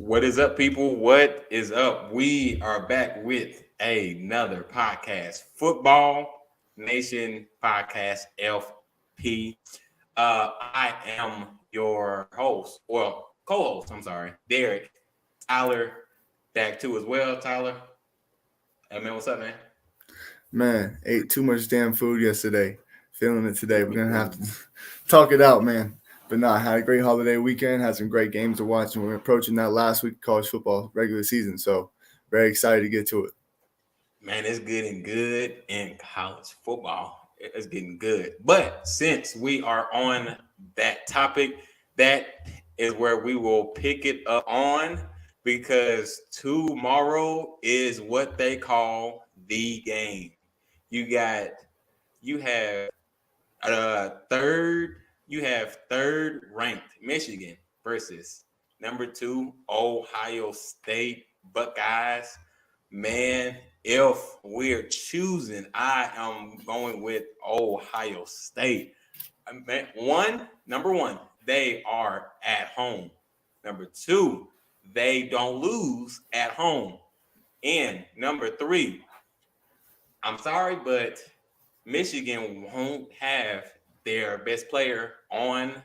What is up, people? What is up? We are back with another podcast, Football Nation Podcast FP. I am your host, well, co-host. I'm sorry, Derek. Tyler, back too as well. Tyler, hey man, what's up, man? Man, ate too much damn food yesterday. Feeling it today. We're gonna have to talk it out, man. But nah, had a great holiday weekend. Had some great games to watch, and we're approaching that last week of college football regular season. So very excited to get to it. Man, it's getting good in college football. It's getting good. But since we are on that topic, that is where we will pick it up on because tomorrow is what they call the game. You got you have third you have third ranked Michigan versus number 2 Ohio State Buckeyes. Man, if we're choosing, I am going with Ohio State. Number one, they are at home. Number two, they don't lose at home. And number three, I'm sorry, but Michigan won't have their best player on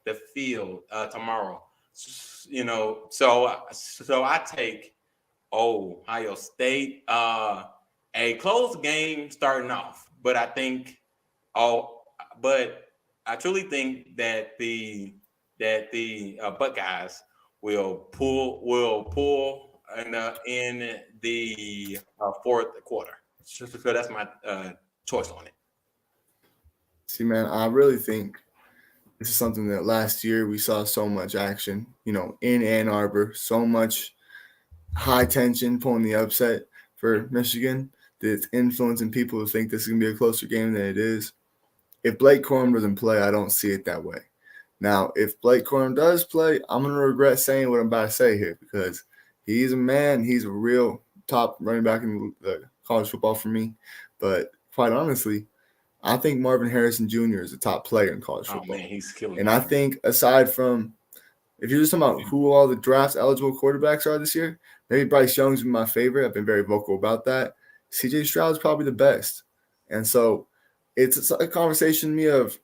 the field tomorrow. So I take Ohio State. A close game starting off, but oh, but I truly think that the Buckeyes will pull in the fourth quarter. So that's my choice on it. See, man, I really think this is something that last year we saw so much action. In Ann Arbor, so much high tension, pulling the upset for Michigan. That's influencing people to think this is gonna be a closer game than it is. If Blake Corum doesn't play, I don't see it that way. Now, if Blake Corum does play, I'm going to regret saying what I'm about to say here because he's a man. He's a real top running back in the college football for me. But quite honestly, I think Marvin Harrison Jr. is a top player in college Oh football. man, he's killing And it. I think aside from, if you're just talking about who all the draft eligible quarterbacks are this year, maybe Bryce Young's been my favorite. I've been very vocal about that. CJ Stroud's probably the best. And so it's a conversation to me of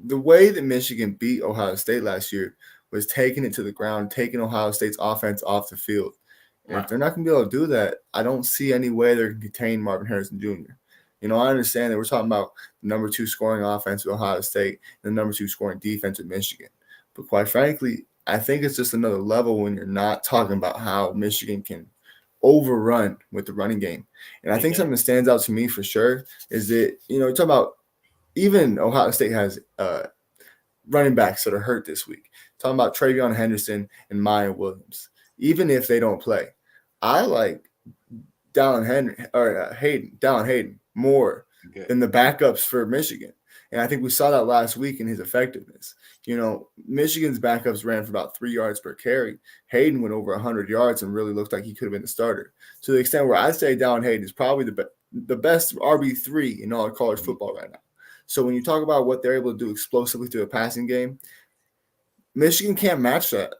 the way that Michigan beat Ohio State last year was taking it to the ground, taking Ohio State's offense off the field. And if Right. they're not going to be able to do that, I don't see any way they're going to contain Marvin Harrison Jr. I understand that we're talking about the number 2 scoring offense with Ohio State and the number 2 scoring defense with Michigan. But quite frankly, I think it's just another level when you're not talking about how Michigan can overrun with the running game. And I think Yeah. something that stands out to me for sure is that, you talk about even Ohio State has running backs that are hurt this week. Talking about Travion Henderson and Maya Williams. Even if they don't play, I like Dallin Hayden more Good. than the backups for Michigan. And I think we saw that last week in his effectiveness. Michigan's backups ran for about 3 yards per carry. Hayden went over 100 yards and really looked like he could have been the starter. To the extent where I'd say Dallin Hayden is probably the best RB3 in all of college football right now. So when you talk about what they're able to do explosively through a passing game, Michigan can't match that.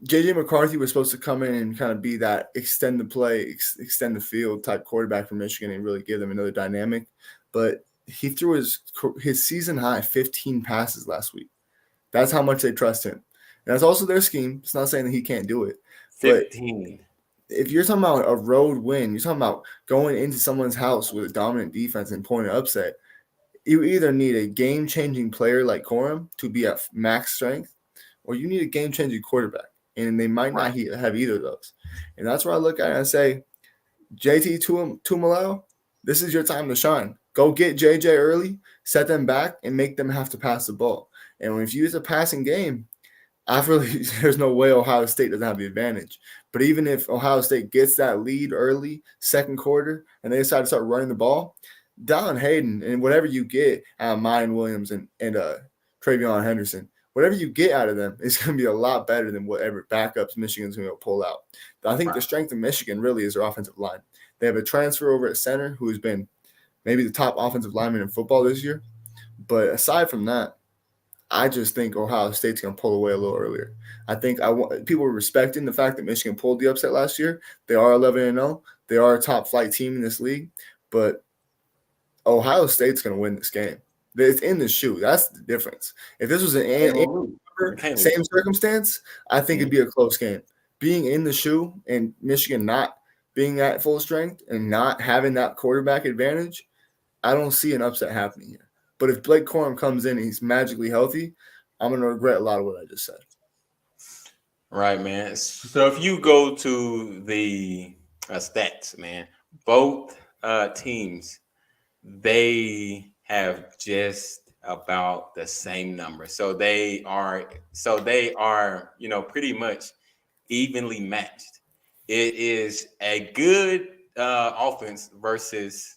JJ McCarthy was supposed to come in and kind of be that extend the play, extend the field type quarterback for Michigan and really give them another dynamic. But he threw his season high 15 passes last week. That's how much they trust him. And that's also their scheme. It's not saying that he can't do it. But 15. if you're talking about a road win, you're talking about going into someone's house with a dominant defense and pulling an upset, you either need a game-changing player like Corum to be at max strength, or you need a game-changing quarterback, and they might not Right. have either of those. And that's where I look at it and say, JT Tuimoloau, this is your time to shine. Go get JJ early, set them back, and make them have to pass the ball. And if you use a passing game, I feel like there's no way Ohio State doesn't have the advantage. But even if Ohio State gets that lead early, second quarter, and they decide to start running the ball, Dallin Hayden and whatever you get out of Mayan Williams and Travion Henderson, whatever you get out of them is going to be a lot better than whatever backups Michigan's going to pull out. I think the Right. strength of Michigan really is their offensive line. They have a transfer over at center who has been maybe the top offensive lineman in football this year. But aside from that, I just think Ohio State's going to pull away a little earlier. I think people are respecting the fact that Michigan pulled the upset last year. They are 11-0. They are a top flight team in this league, but Ohio State's going to win this game. It's in the shoe. That's the difference. If this was same circumstance, I think it'd be a close game. Being in the shoe and Michigan not being at full strength and not having that quarterback advantage, I don't see an upset happening here. But if Blake Corum comes in and he's magically healthy, I'm going to regret a lot of what I just said. Right, man. So if you go to the stats, man, both teams, they have just about the same number. So they are, pretty much evenly matched. It is a good offense versus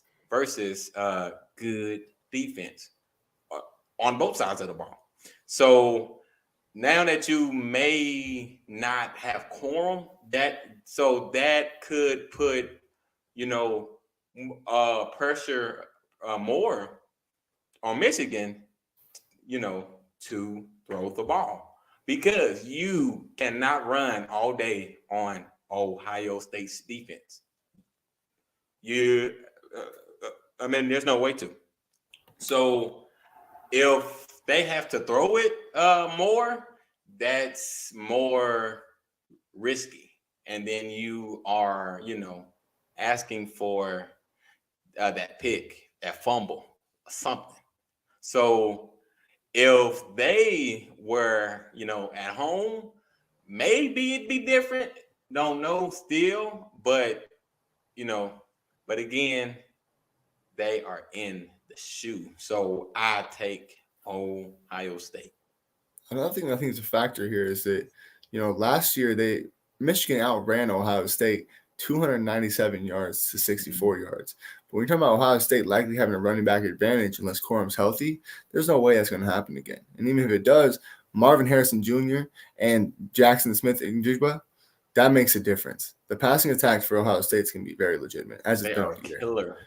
good defense on both sides of the ball. So now that you may not have Corum, that could put pressure more on Michigan, to throw the ball, because you cannot run all day on Ohio State's defense. There's no way to. So if they have to throw it more, that's more risky. And then you are, asking for that pick, that fumble, something. So if they were, at home, maybe it'd be different. Don't know still, but again, they are in the shoe. So I take Ohio State. Another thing I think is a factor here is that, last year Michigan outran Ohio State 297 yards to 64 yards. But when you're talking about Ohio State likely having a running back advantage unless Corum's healthy, there's no way that's going to happen again. And even if it does, Marvin Harrison Jr. and Jackson Smith-Njigba, that makes a difference. The passing attacks for Ohio State is going to be very legitimate, as it's been killer.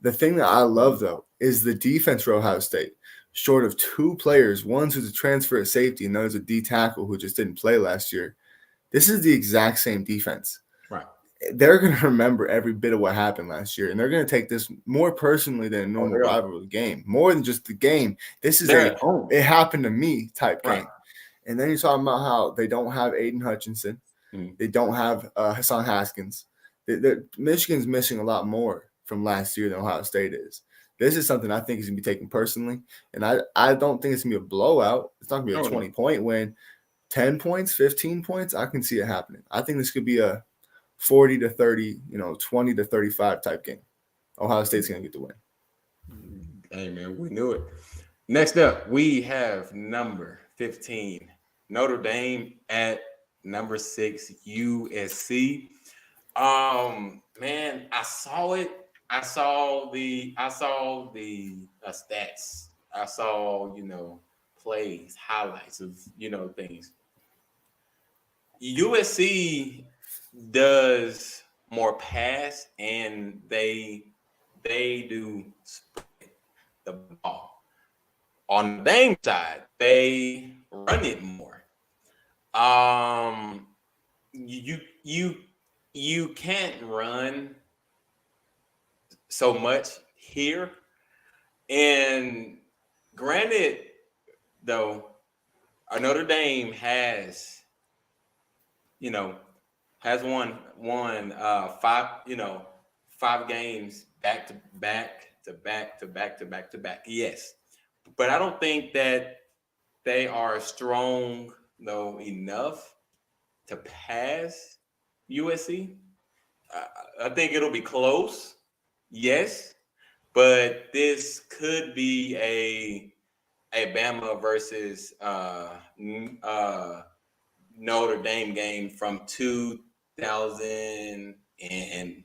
The thing that I love, though, is the defense for Ohio State. Short of two players, one's who's a transfer at safety, and another's a D tackle who just didn't play last year. This is the exact same defense. Right. They're going to remember every bit of what happened last year, and they're going to take this more personally than a normal rivalry game. More than just the game. This is it happened to me type game. And then you're talking about how they don't have Aiden Hutchinson. They don't have Hassan Haskins. Michigan's missing a lot more from last year than Ohio State is. This is something I think is going to be taken personally, and I don't think it's going to be a blowout. It's not going to be a 20-point win. 10 points, 15 points, I can see it happening. I think this could be a 40 to 30, 20 to 35 type game. Ohio State's going to get the win. Hey, man, we knew it. Next up, we have number 15, Notre Dame at number 6, USC. Man, I saw it. I saw the stats. I saw, plays, highlights of, things. USC does more pass, and they do spread the ball. On the Dame side, they run it more. You can't run so much here. And granted, though, Notre Dame has won 5 games back to back. Yes, but I don't think that they are strong though enough to pass USC. I think it'll be close. Yes, but this could be a Bama versus Notre Dame game from 2000 and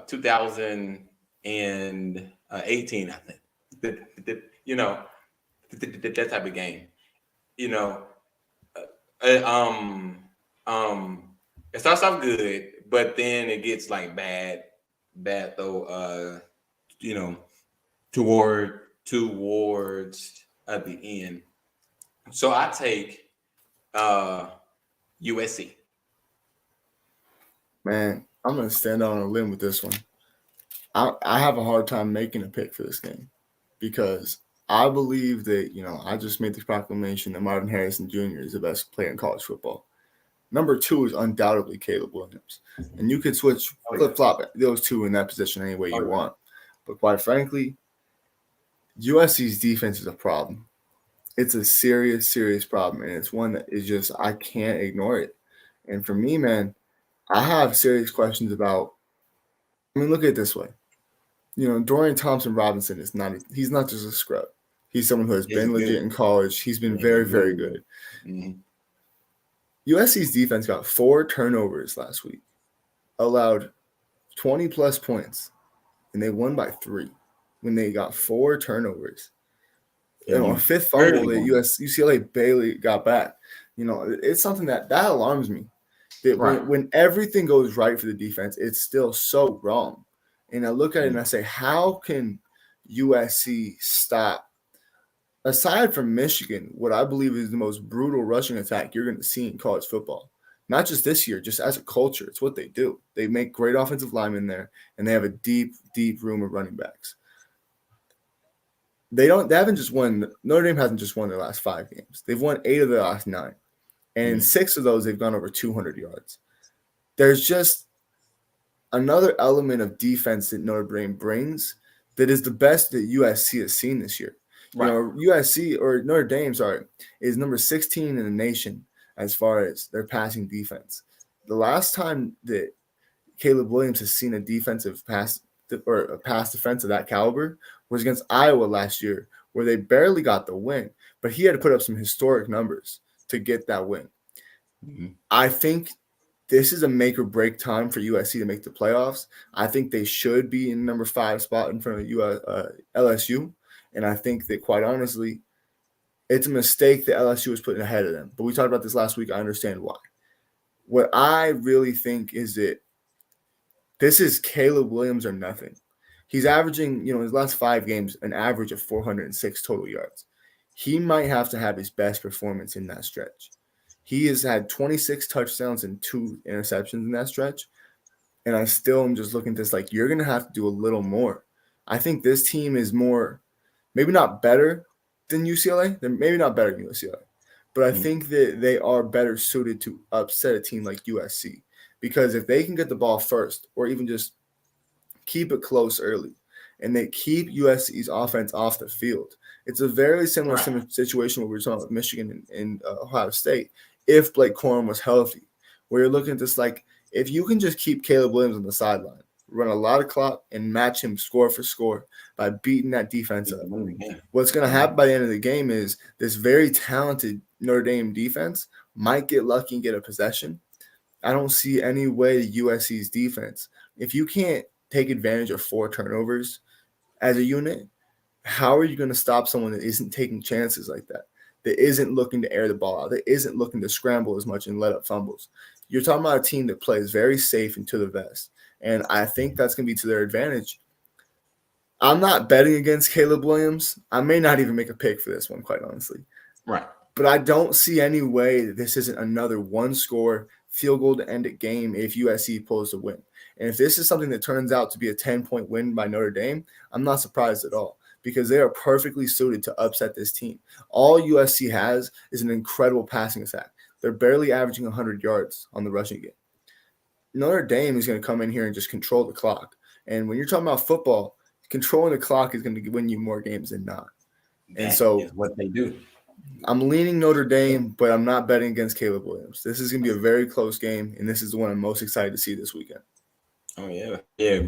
2018, I think. That type of game. It starts off good, but then it gets like bad though. Toward towards at the end. So I take USC. Man, I'm gonna stand out on a limb with this one. I have a hard time making a pick for this game because I believe that, I just made the proclamation that Marvin Harrison Jr. is the best player in college football. Number 2 is undoubtedly Caleb Williams. And you could flip-flop those two in that position any way you want. But quite frankly, USC's defense is a problem. It's a serious, serious problem. And it's one that is just, I can't ignore it. And for me, man, I have serious questions about, look at it this way. Dorian Thompson-Robinson he's not just a scrub. He's someone who has been legit in college. He's been very, very good. Mm-hmm. USC's defense got 4 turnovers last week, allowed 20-plus points, and they won by 3 when they got 4 turnovers. A 5th fumble that UCLA barely got back. It's something that alarms me. That when everything goes right for the defense, it's still so wrong. And I look at it and I say, how can USC stop, aside from Michigan, what I believe is the most brutal rushing attack you're going to see in college football? Not just this year, just as a culture. It's what they do. They make great offensive linemen there, and they have a deep, deep room of running backs. Notre Dame hasn't just won their last 5 games. They've won 8 of their last 9. And in 6 of those, they've gone over 200 yards. There's just another element of defense that Notre Dame brings that is the best that USC has seen this year. Right. Notre Dame, is number 16 in the nation as far as their passing defense. The last time that Caleb Williams has seen a defensive pass or a pass defense of that caliber was against Iowa last year, where they barely got the win, but he had to put up some historic numbers to get that win. Mm-hmm. I think this is a make or break time for USC to make the playoffs. I think they should be in number 5 spot in front of LSU. And I think that, quite honestly, it's a mistake that LSU was putting ahead of them. But we talked about this last week. I understand why. What I really think is that this is Caleb Williams or nothing. He's averaging, in his last 5 games, an average of 406 total yards. He might have to have his best performance in that stretch. He has had 26 touchdowns and 2 interceptions in that stretch. And I still am just looking at this like, you're going to have to do a little more. I think this team is more, maybe not better than UCLA. They're maybe not better than UCLA. But I think that they are better suited to upset a team like USC. Because if they can get the ball first or even just keep it close early and they keep USC's offense off the field, it's a very similar situation where we were talking about Michigan and Ohio State if Blake Corum was healthy, where you're looking at this like, if you can just keep Caleb Williams on the sideline, run a lot of clock, and match him score for score by beating that defense up, what's going to happen by the end of the game is this very talented Notre Dame defense might get lucky and get a possession. I don't see any way USC's defense, if you can't take advantage of 4 turnovers as a unit, how are you going to stop someone that isn't taking chances like that isn't looking to air the ball out, that isn't looking to scramble as much and let up fumbles? You're talking about a team that plays very safe and to the vest, and I think that's going to be to their advantage. I'm not betting against Caleb Williams. I may not even make a pick for this one, quite honestly. Right. But I don't see any way that this isn't another 1-score field goal to end a game if USC pulls the win. And if this is something that turns out to be a 10-point win by Notre Dame, I'm not surprised at all because they are perfectly suited to upset this team. All USC has is an incredible passing attack. They're barely averaging 100 yards on the rushing game. Notre Dame is going to come in here and just control the clock. And when you're talking about football, controlling the clock is going to win you more games than not. And so is what they do. I'm leaning Notre Dame, but I'm not betting against Caleb Williams. This is going to be a very close game, and this is the one I'm most excited to see this weekend. Oh, yeah. Yeah.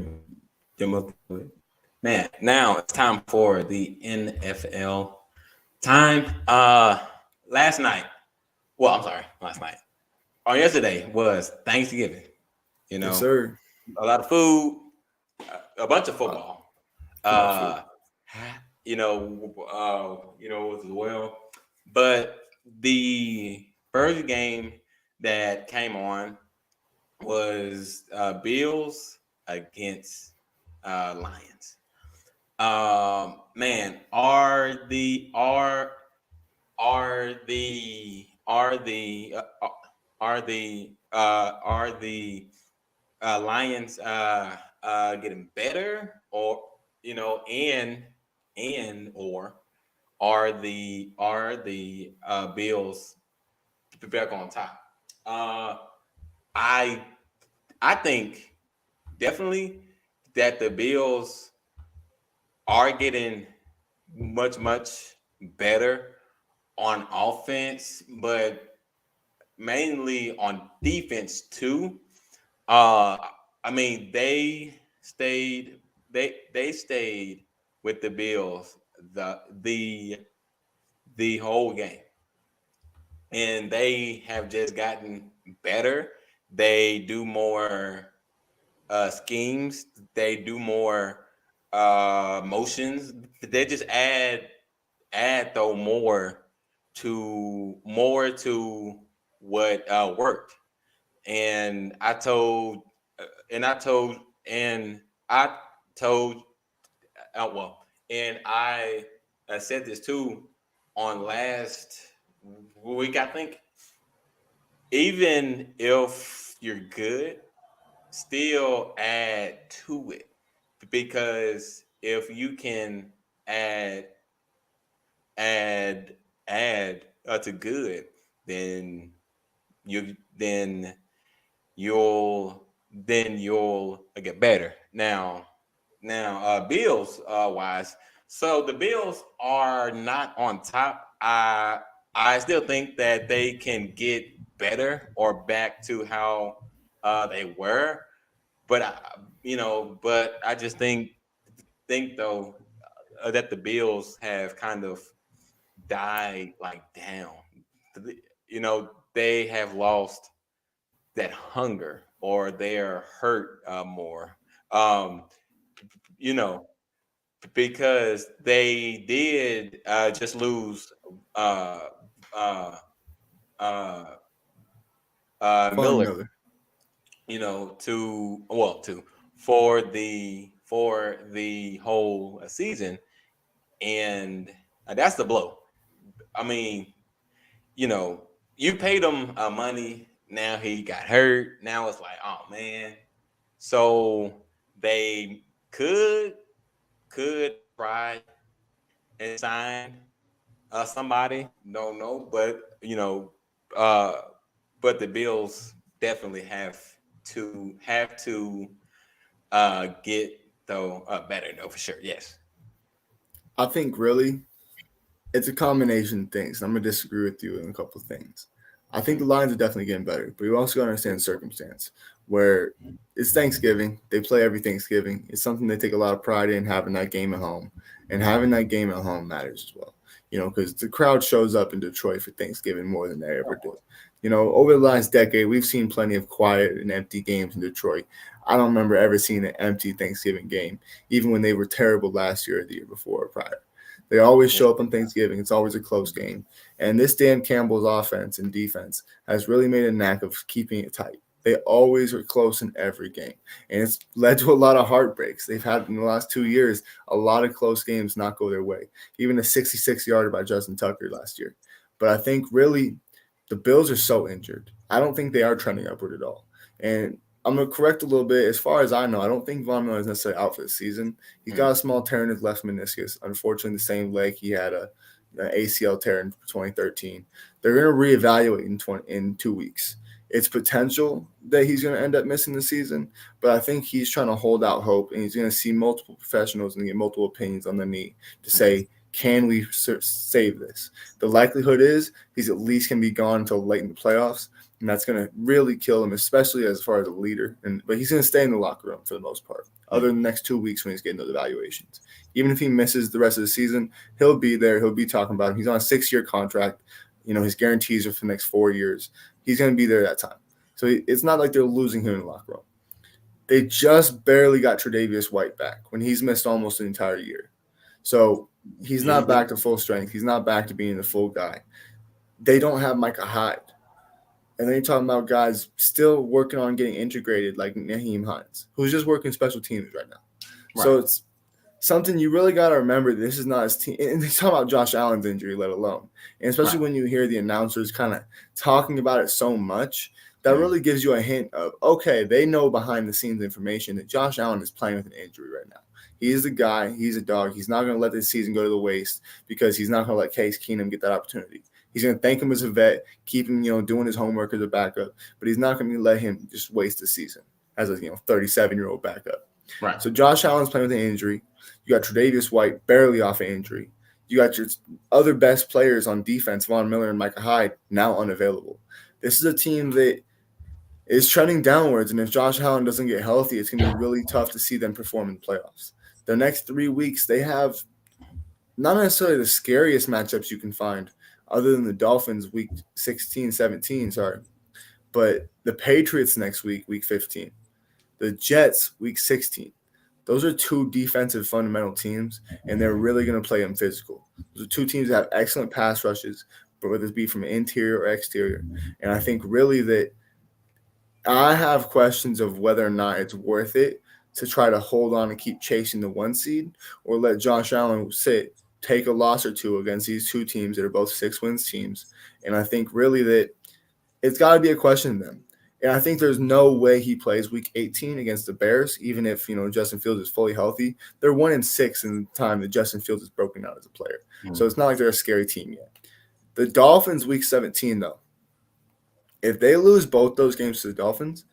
Man, now it's time for the NFL. Last night. Yesterday was Thanksgiving. Yes, sir. A lot of food, a bunch of football. As well. But the first game that came on was Bills against Lions. Man, are the Lions getting better, or and or are the Bills back on top? Uh, I I think definitely that the Bills are getting much better on offense, but mainly on defense too. Uh, I mean, they stayed with the Bills the whole game, and they have just gotten better. They do more schemes. They do more motions. They just add though more to what worked. And I told and I told well, and I said this too on last week. I think even if you're good, still add to it, because if you can add add add to good, then you then you'll get better. Now, Bills wise, so the Bills are not on top. I still think that they can get better or back to how they were, but I just think though that the Bills have kind of died like down. They have lost that hunger, or they're hurt more. Um, you know, because they did just lose uh, uh, uh, Von Miller, Miller. to for the whole season, and that's the blow. I mean, you know, you paid him money. Now he got hurt. Now it's like, oh man. So they could try and sign somebody. Don't know, but uh, but the Bills definitely have to get though better though, for sure. Yes. I think really it's a combination of things. I'm gonna disagree with you in a couple of things. I think the Mhm. Lions are definitely getting better, but you also gotta understand the circumstance where it's Thanksgiving. They play every Thanksgiving. It's something they take a lot of pride in, having that game at home, and having that game at home matters as well. Because the crowd shows up in Detroit for Thanksgiving more than they ever do. Over the last decade, we've seen plenty of quiet and empty games in Detroit. I don't remember ever seeing an empty Thanksgiving game, even when they were terrible last year or the year before or prior. They always show up on Thanksgiving. It's always a close game. And this Dan Campbell's offense and defense has really made a knack of keeping it tight. They always are close in every game. And it's led to a lot of heartbreaks. They've had in the last 2 years a lot of close games not go their way. Even a 66-yarder by Justin Tucker last year. But I think really the Bills are so injured. I don't think they are trending upward at all. And I'm going to correct a little bit. As far as I know, I don't think Von Miller is necessarily out for the season. He's got a small tear in his left meniscus. Unfortunately, the same leg he had an ACL tear in 2013. They're going to reevaluate in 2 weeks. It's potential that he's going to end up missing the season, but I think he's trying to hold out hope, and he's going to see multiple professionals and get multiple opinions on the knee to say, can we save this? The likelihood is he's at least going to be gone until late in the playoffs, and that's going to really kill him, especially as far as a leader. But he's going to stay in the locker room for the most part, other than the next 2 weeks when he's getting those evaluations. Even if he misses the rest of the season, he'll be there. He'll be talking about him. He's on a 6-year contract. His guarantees are for the next 4 years. He's going to be there that time. So it's not like they're losing him in the locker room. They just barely got Tre'Davious White back when he's missed almost an entire year. So he's not back to full strength. He's not back to being the full guy. They don't have Micah Hyde. And then you're talking about guys still working on getting integrated like Naheem Hines, who's just working special teams right now. Right. So it's something you really got to remember, this is not his team. And they talk about Josh Allen's injury, let alone. And especially when you hear the announcers kind of talking about it so much, that really gives you a hint of, okay, they know behind the scenes information that Josh Allen is playing with an injury right now. He is the guy. He's a dog. He's not going to let this season go to the waste because he's not going to let Case Keenum get that opportunity. He's going to thank him as a vet, keep him, doing his homework as a backup, but he's not going to let him just waste the season as a 37-year-old backup. Right. So Josh Allen's playing with an injury. You got Tre'Davious White barely off an injury. You got your other best players on defense, Von Miller and Micah Hyde, now unavailable. This is a team that is trending downwards, and if Josh Allen doesn't get healthy, it's going to be really tough to see them perform in the playoffs. The next 3 weeks, they have not necessarily the scariest matchups you can find other than the Dolphins week 17, but the Patriots next week, week 15. The Jets, week 16. Those are two defensive fundamental teams, and they're really going to play them physical. Those are two teams that have excellent pass rushes, but whether it be from interior or exterior. And I think really that I have questions of whether or not it's worth it to try to hold on and keep chasing the 1 seed or let Josh Allen sit, take a loss or two against these two teams that are both 6-wins teams. And I think really that it's got to be a question to them. And I think there's no way he plays week 18 against the Bears, even if, Justin Fields is fully healthy. They're 1-6 in the time that Justin Fields is broken out as a player. Mm-hmm. So it's not like they're a scary team yet. The Dolphins week 17, though, if they lose both those games to the Dolphins,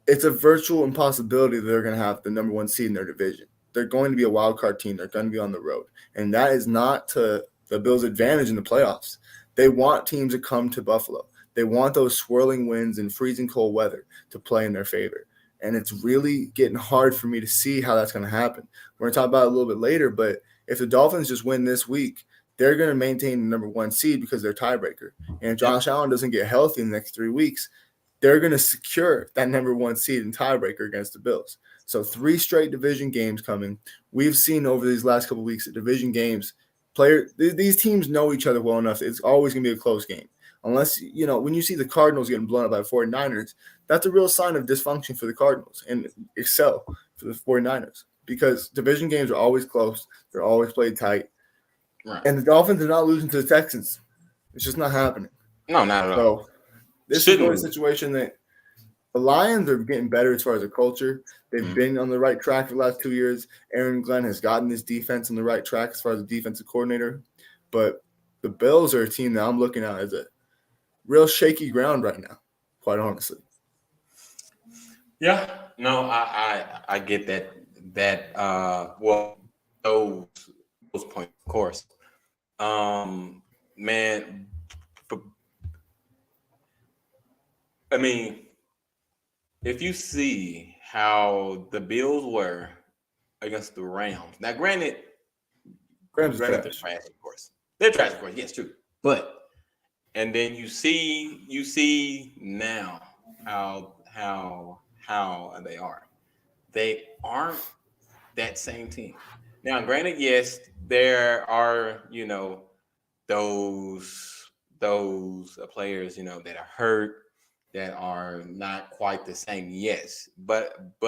it's a virtual impossibility that they're going to have the number 1 seed in their division. They're going to be a wild card team. They're going to be on the road. And that is not to the Bills' advantage in the playoffs. They want teams to come to Buffalo. They want those swirling winds and freezing cold weather to play in their favor. And it's really getting hard for me to see how that's going to happen. We're going to talk about it a little bit later, but if the Dolphins just win this week, they're going to maintain the number 1 seed because they're tiebreaker. And if Josh Allen doesn't get healthy in the next 3 weeks, they're going to secure that number 1 seed and tiebreaker against the Bills. So 3 straight division games coming. We've seen over these last couple of weeks that division games, these teams know each other well enough. It's always going to be a close game. Unless, when you see the Cardinals getting blown up by 49ers, that's a real sign of dysfunction for the Cardinals and excel for the 49ers because division games are always close. They're always played tight. Right. And the Dolphins are not losing to the Texans. It's just not happening. No, not at all. So this is a situation that the Lions are getting better as far as a culture. They've been on the right track for the last 2 years. Aaron Glenn has gotten this defense on the right track as far as a defensive coordinator. But the Bills are a team that I'm looking at as a real shaky ground right now, quite honestly. Yeah, no, I get that. Those points, of course. Man, I mean, if you see how the Bills were against the Rams, now granted they're trash, of course. They're trash, of course. Yes, true. But and then you see now how they are. They aren't that same team. Now, granted, yes, there are those players that are hurt, that are not quite the same. Yes, but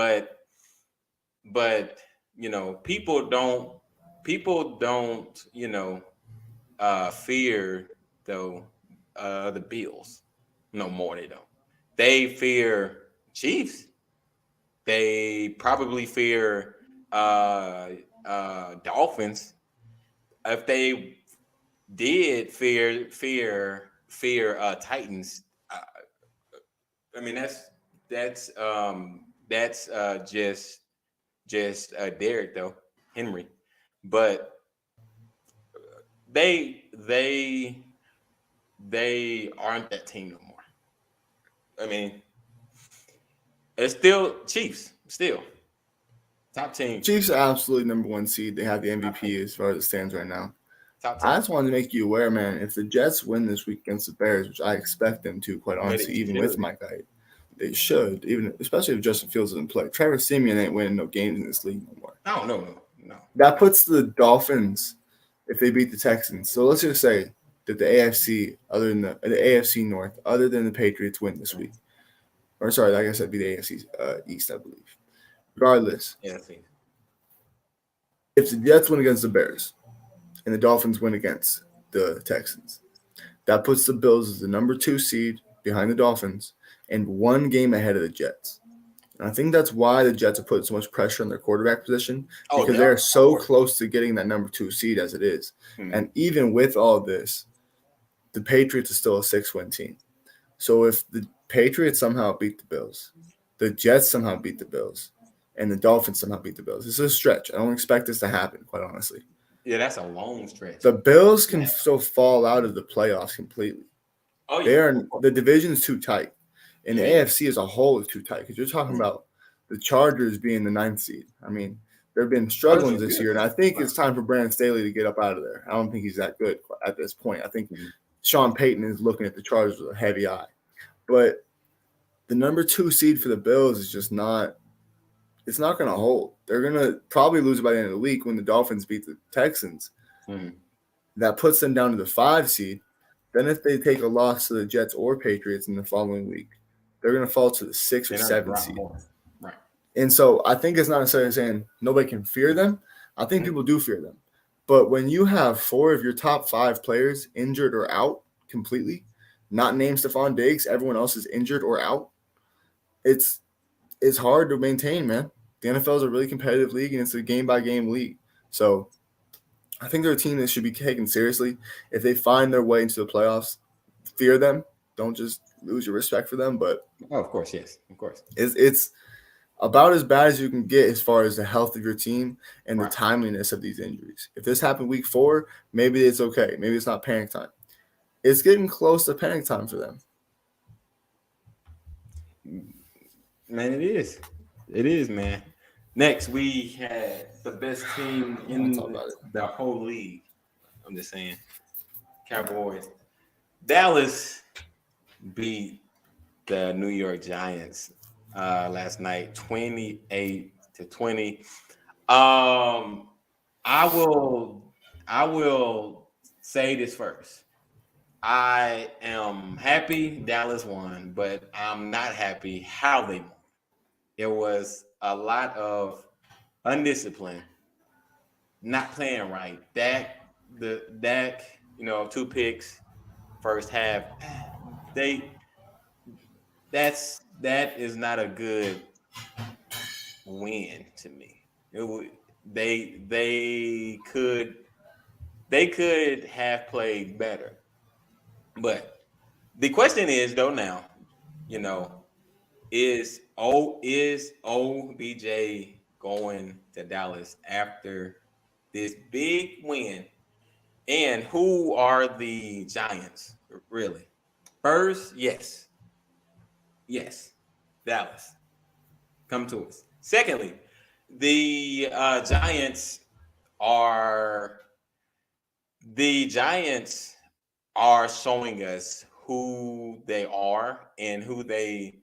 people don't fear though. The Bills, no more they don't. They fear Chiefs. They probably fear Dolphins. If they did fear Titans, I mean that's just Derek though, Henry, but they aren't that team no more. I mean, it's still Chiefs, still top team. Chiefs are absolutely number 1 seed. They have the MVP as far as it stands right now. I just wanted to make you aware, man, if the Jets win this week against the Bears, which I expect them to, quite honestly, even with Mike Hyde, they should, especially if Justin Fields doesn't play. Trevor Siemian ain't winning no games in this league no more. No. That puts the Dolphins, if they beat the Texans. So let's just say that the AFC, other than the AFC North, other than the Patriots win this week. Or sorry, I guess that'd be the AFC East, I believe. Regardless. Yeah, if the Jets win against the Bears and the Dolphins win against the Texans, that puts the Bills as the number 2 seed behind the Dolphins and 1 game ahead of the Jets. And I think that's why the Jets are putting so much pressure on their quarterback position, because they are so close to getting that number 2 seed as it is. And even with all this, the Patriots are still a 6-win team. So if the Patriots somehow beat the Bills, the Jets somehow beat the Bills, and the Dolphins somehow beat the Bills, this is a stretch. I don't expect this to happen, quite honestly. Yeah, that's a long stretch. The Bills can still fall out of the playoffs completely. Oh, yeah. The division is too tight. And the AFC as a whole is too tight, because you're talking about the Chargers being the 9th seed. I mean, they've been struggling this year, and I think it's time for Brandon Staley to get up out of there. I don't think he's that good at this point. I think Sean Payton is looking at the Chargers with a heavy eye. But the number 2 seed for the Bills is just not – it's not going to hold. They're going to probably lose by the end of the week when the Dolphins beat the Texans. That puts them down to the 5 seed. Then if they take a loss to the Jets or Patriots in the following week, they're going to fall to the 6 or 7 seed. Right. And so I think it's not necessarily saying nobody can fear them. I think people do fear them. But when you have 4 of your top 5 players injured or out completely, not named Stephon Diggs, everyone else is injured or out, it's hard to maintain, man. The NFL is a really competitive league, and it's a game-by-game league. So I think they're a team that should be taken seriously. If they find their way into the playoffs, fear them. Don't just lose your respect for them. But of course, yes, of course. It's about as bad as you can get as far as the health of your team and the timeliness of these injuries. If this happened week 4, maybe it's okay. Maybe it's not panic time. It's getting close to panic time for them. Man, it is. It is, man. Next, we had the best team in the whole league. I'm just saying. Cowboys. Dallas beat the New York Giants last night, 28-20. I will say this first. I am happy Dallas won, but I'm not happy how they won. It was a lot of undiscipline, not playing right. Dak, 2 picks, first half. That is not a good win to me. They could have played better. But the question is, though, now, is OBJ going to Dallas after this big win? And who are the Giants, really? First, yes, Dallas. Come to us. Secondly, the Giants are showing us who they are and who they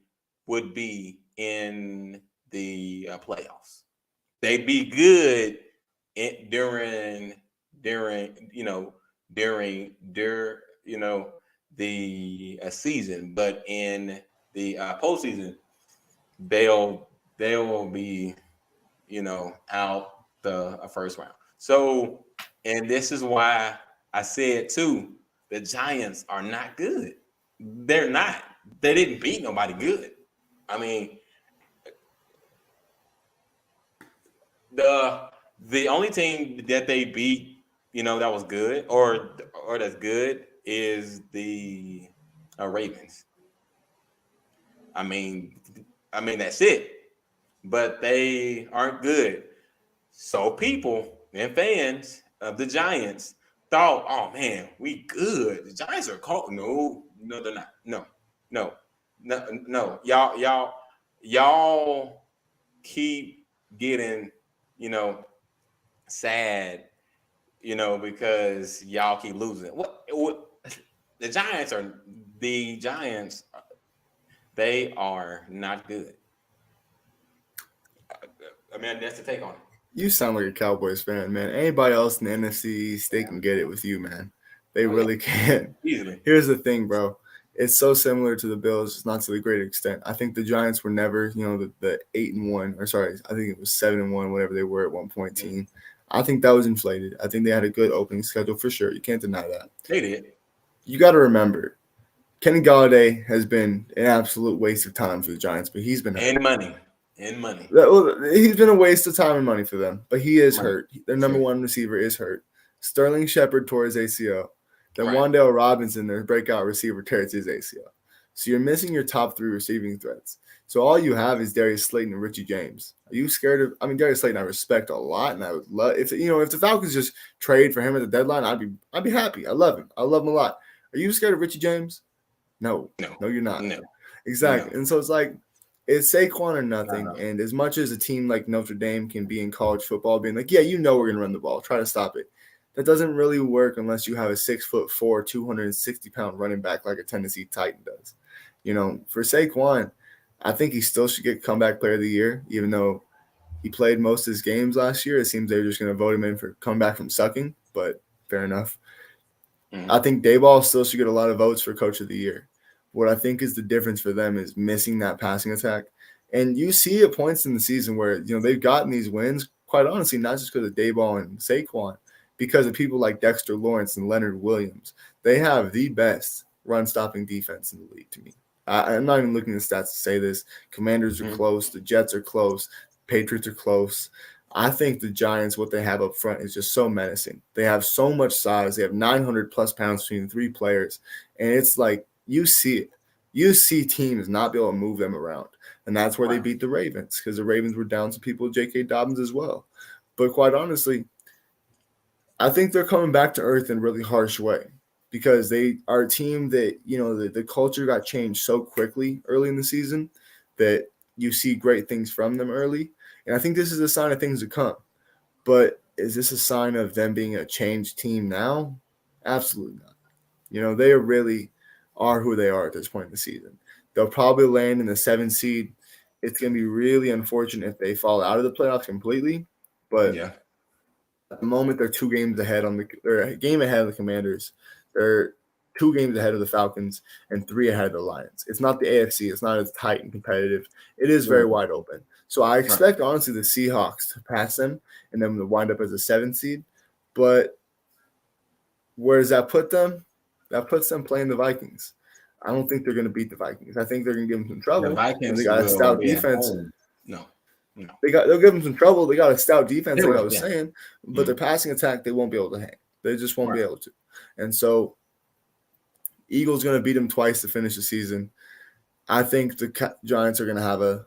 would be in the playoffs. They'd be good during the season, but in the postseason, they'll be out the first round. So, and this is why I said too, the Giants are not good. They're not. They didn't beat nobody good. I mean, the only team that they beat, that was good or that's good is the Ravens. I mean that's it. But they aren't good. So people and fans of the Giants thought, oh man, we good. The Giants are called. No, they're not. No. Y'all keep getting, sad, because y'all keep losing. What the Giants, they are not good. I mean, that's the take on it. You sound like a Cowboys fan, man. Anybody else in the NFC East, they can get it with you, man. They really can. Easily. Here's the thing, bro. It's so similar to the Bills, just not to the great extent. I think the Giants were never, the 8-1, or sorry, I think it was 7-1, whatever they were at one point team. I think that was inflated. I think they had a good opening schedule for sure. You can't deny that. They did. You got to remember, Kenny Galladay has been an absolute waste of time for the Giants, but he's been hurt. And money. He's been a waste of time and money for them, but he is Money. hurt. Their number one receiver is hurt. Sterling Shepard tore his ACL. Then Right. Wan'Dale Robinson, their breakout receiver, tears his ACL. So you're missing your top three receiving threats. So all you have is Darius Slayton and Richie James. Are you scared of? I mean, Darius Slayton I respect a lot, and I would love if the Falcons just trade for him at the deadline, I'd be happy. I love him. I love him a lot. Are you scared of Richie James? No, you're not. No. Exactly. No. And so it's like it's Saquon or nothing. No. And as much as a team like Notre Dame can be in college football, being like, yeah, we're gonna run the ball, try to stop it. That doesn't really work unless you have a 6'4", 260-pound running back like a Tennessee Titan does. For Saquon, I think he still should get comeback player of the year, even though he played most of his games last year. It seems they're just going to vote him in for coming back from sucking, but fair enough. Mm-hmm. I think Daboll still should get a lot of votes for coach of the year. What I think is the difference for them is missing that passing attack. And you see at points in the season where, they've gotten these wins, quite honestly, not just because of Daboll and Saquon, because of people like Dexter Lawrence and Leonard Williams. They have the best run-stopping defense in the league to me. I'm not even looking at the stats to say this. Commanders are close. The Jets are close. Patriots are close. I think the Giants, what they have up front is just so menacing. They have so much size. They have 900-plus pounds between the three players. And it's like you see it. You see teams not be able to move them around. And that's where they beat the Ravens because the Ravens were down some people, J.K. Dobbins as well. But quite honestly, I think they're coming back to earth in a really harsh way. Because they are a team that, the culture got changed so quickly early in the season that you see great things from them early. And I think this is a sign of things to come. But is this a sign of them being a changed team now? Absolutely not. They really are who they are at this point in the season. They'll probably land in the 7th seed. It's going to be really unfortunate if they fall out of the playoffs completely. But at the moment, they're 2 games ahead they're a game ahead of the Commanders. They're 2 games ahead of the Falcons and 3 ahead of the Lions. It's not the AFC. It's not as tight and competitive. It is very wide open. So I expect, honestly, the Seahawks to pass them and then to wind up as a 7th seed. But where does that put them? That puts them playing the Vikings. I don't think they're going to beat the Vikings. I think they're going to give them some trouble. The Vikings they got a stout defense. No. They'll give them some trouble. They got a stout defense, like I was saying. But their passing attack, they won't be able to hang. They just won't be able to. And so Eagles going to beat them twice to finish the season. I think the Giants are going to have a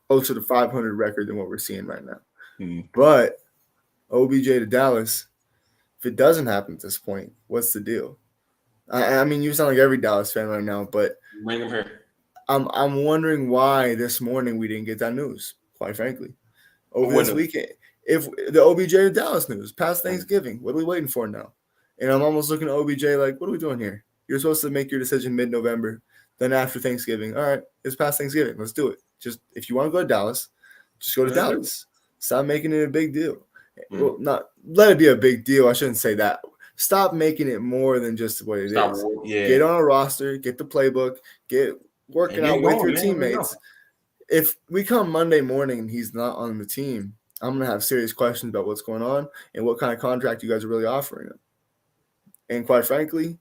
closer to 500 record than what we're seeing right now. Mm-hmm. But OBJ to Dallas, if it doesn't happen at this point, what's the deal? I mean, you sound like every Dallas fan right now, but bring him here. I'm wondering why this morning we didn't get that news, quite frankly. Over this weekend. If the OBJ to Dallas news, past Thanksgiving, what are we waiting for now? And I'm almost looking at OBJ like, what are we doing here? You're supposed to make your decision mid-November. Then after Thanksgiving, all right, it's past Thanksgiving. Let's do it. Just if you want to go to Dallas, just go to Dallas. Stop making it a big deal. Well, not let it be a big deal. I shouldn't say that. Stop making it more than just what it is. Yeah. Get on a roster, get the playbook, get working out with your teammates. If we come Monday morning and he's not on the team, I'm going to have serious questions about what's going on and what kind of contract you guys are really offering him. And quite frankly,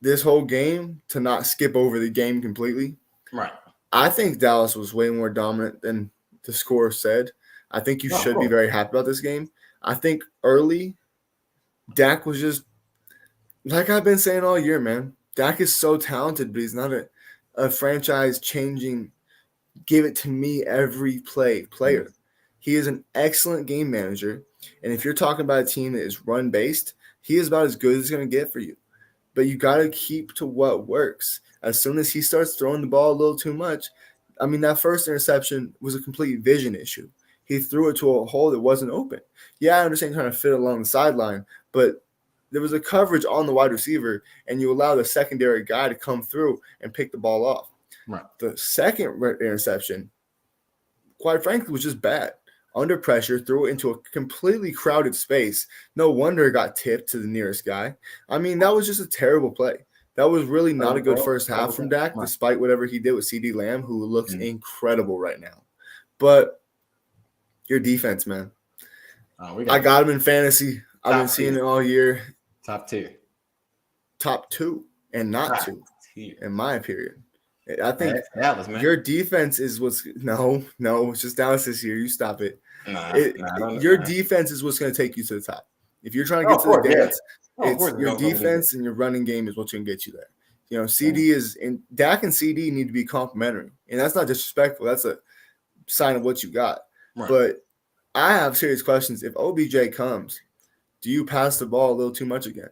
this whole game, to not skip over the game completely, right? I think Dallas was way more dominant than the score said. I think you should be very happy about this game. I think early, Dak was just, like I've been saying all year, man. Dak is so talented, but he's not a franchise-changing, give it to me every player. Mm-hmm. He is an excellent game manager, and if you're talking about a team that is run-based, he is about as good as it's going to get for you. But you got to keep to what works. As soon as he starts throwing the ball a little too much, I mean, that first interception was a complete vision issue. He threw it to a hole that wasn't open. Yeah, I understand trying to fit along the sideline, but there was a coverage on the wide receiver, and you allow the secondary guy to come through and pick the ball off. Right. The second interception, quite frankly, was just bad. Under pressure, threw it into a completely crowded space. No wonder it got tipped to the nearest guy. I mean, that was just a terrible play. That was really not a good first half from Dak, despite whatever he did with CeeDee Lamb, who looks incredible right now. But your defense, man. We I got him in fantasy. I've been Top seeing tier. it all year. top tier. Top 2 and not Top 2, tier. in my opinion. I think That's Dallas, man. your defense is what's no, it's just Dallas this year. You stop it. Nah, I don't Your know. defense is what's going to take you to the top. If you're trying to Oh, get of to the course, yeah. dance, Oh, of it's course, your it's gonna be defense and your running game is what's going to get you there. You know, CD is in Dak and CD need to be complementary, and that's not disrespectful. That's a sign of what you got. Right. But I have serious questions. If OBJ comes, do you pass the ball a little too much again?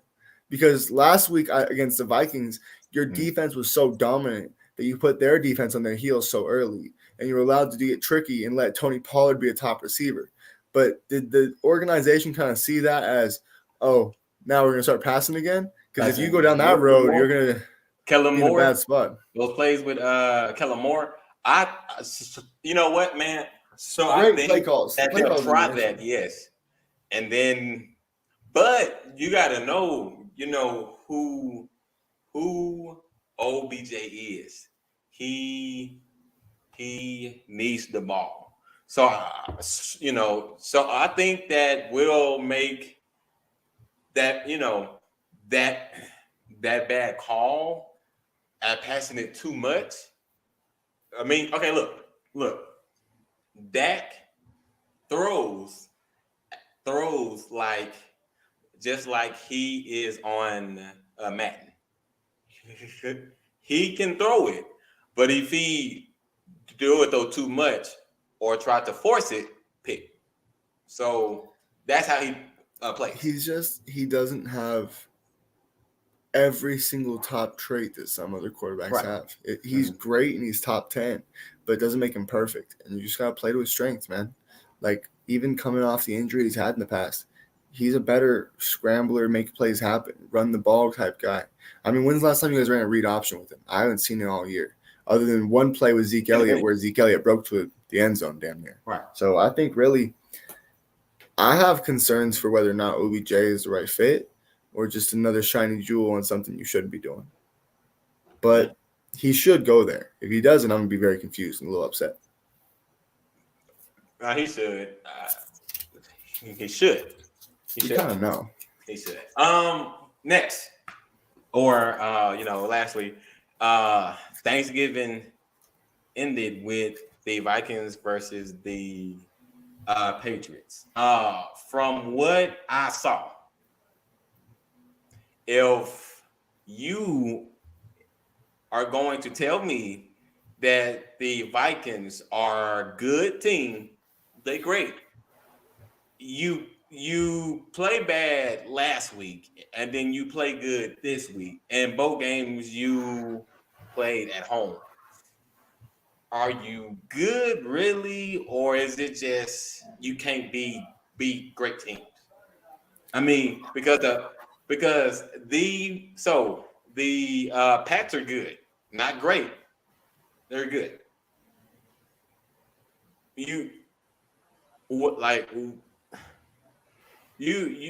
Because last week against the Vikings, your defense was so dominant that you put their defense on their heels so early, and you were allowed to get tricky and let Tony Pollard be a top receiver. But did the organization kind of see that as, oh, now we're going to start passing again? Because if you go down that road, you're going to Kellen be in a Moore, bad spot. those plays with Kellen Moore. You know what, man? So Great I think play calls. that Play they'll calls try are that, yes. And then, but you got to know, who OBJ is. He needs the ball. So, so I think that will make that, that bad call at passing it too much. I mean, okay, look. Dak throws like just like he is on Madden. He can throw it, but if he do it though too much or try to force it, pick. So that's how he plays. He doesn't have every single top trait that some other quarterbacks have. He's great and he's top 10, but it doesn't make him perfect. And you just got to play to his strengths, man. Like, even coming off the injury he's had in the past, he's a better scrambler, make plays happen, run the ball type guy. I mean, when's the last time you guys ran a read option with him? I haven't seen it all year, other than one play with Zeke Elliott where Zeke Elliott broke to the end zone damn near. Right. So I think really I have concerns for whether or not OBJ is the right fit or just another shiny jewel on something you shouldn't be doing. But he should go there. If he doesn't, I'm going to be very confused and a little upset. He should. He should. You kind of know. He should. Next, or lastly, Thanksgiving ended with the Vikings versus the Patriots. From what I saw, if you are going to tell me that the Vikings are a good team, they great. You play bad last week, and then you play good this week, and both games you played at home. Are you good, really, or is it just you can't beat great teams? I mean, because the Pats are good, not great. They're good.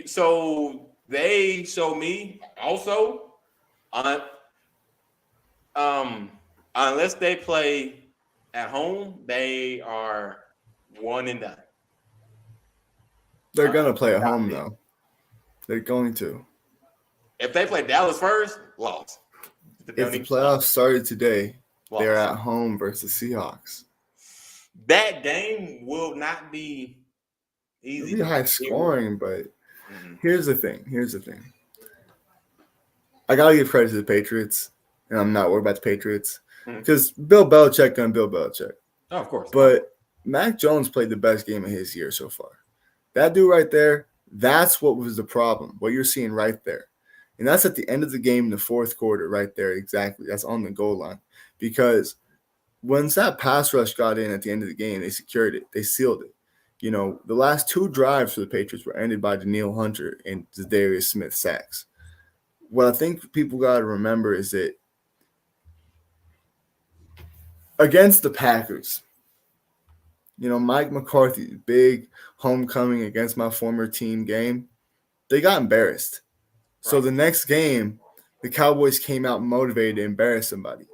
So they show me also unless they play at home, they are 1-0. They're going to play at home, though. They're going to. If they play Dallas first, lost. If the playoffs started today, they're at home versus Seahawks. That game will not be easy. It'll be high scoring, but here's the thing. I got to give credit to the Patriots, and I'm not worried about the Patriots because Bill Belichick done Bill Belichick. Oh, of course. But Mac Jones played the best game of his year so far. That dude right there, that's what was the problem, what you're seeing right there. And that's at the end of the game in the fourth quarter right there, exactly. That's on the goal line. Because once that pass rush got in at the end of the game, they secured it. They sealed it. You know, the last two drives for the Patriots were ended by Danielle Hunter and Zadarius Smith sacks. What I think people got to remember is that against the Packers, Mike McCarthy's big homecoming against my former team game, they got embarrassed. Right. So the next game, the Cowboys came out motivated to embarrass somebody.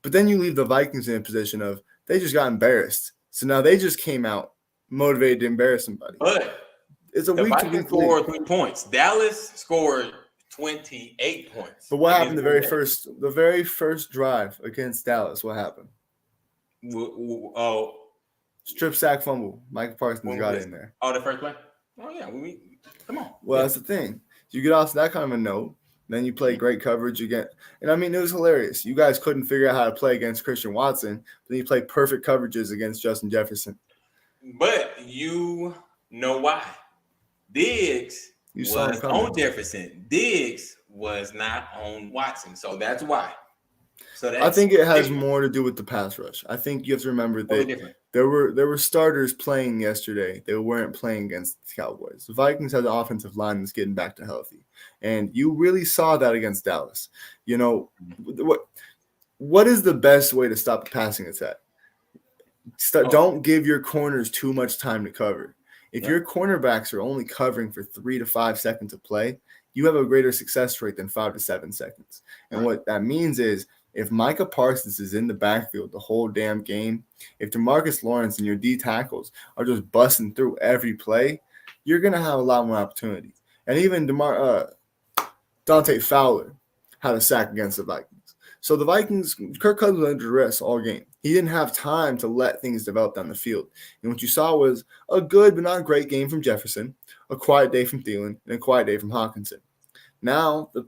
But then you leave the Vikings in a position of they just got embarrassed. So now they just came out motivated to embarrass somebody. But It's a The week to Vikings week scored league. 3 points. Dallas scored 28 points. But what happened against the very first drive against Dallas? What happened? Oh, Strip sack fumble. Micah Parsons when got was in there. Oh, the first play. Oh yeah, come on. Well, Yeah. that's the thing. You get off to that kind of a note, then you play great coverage again. And I mean, it was hilarious. You guys couldn't figure out how to play against Christian Watson, but then you played perfect coverages against Justin Jefferson. But you know why? Diggs was on Jefferson. Diggs was not on Watson. So that's why. I think it has more to do with the pass rush. I think you have to remember that there were starters playing yesterday. They weren't playing against the Cowboys. The Vikings had the offensive line that's getting back to healthy. And you really saw that against Dallas. You know, what is the best way to stop a passing attack? Don't give your corners too much time to cover. If your cornerbacks are only covering for 3 to 5 seconds of play, you have a greater success rate than 5 to 7 seconds. And what that means is if Micah Parsons is in the backfield the whole damn game, if DeMarcus Lawrence and your D tackles are just busting through every play, you're going to have a lot more opportunity. And even Dante Fowler had a sack against the Vikings. So the Vikings, Kirk Cousins was under duress all game. He didn't have time to let things develop down the field. And what you saw was a good but not great game from Jefferson, a quiet day from Thielen, and a quiet day from Hockenson. Now, the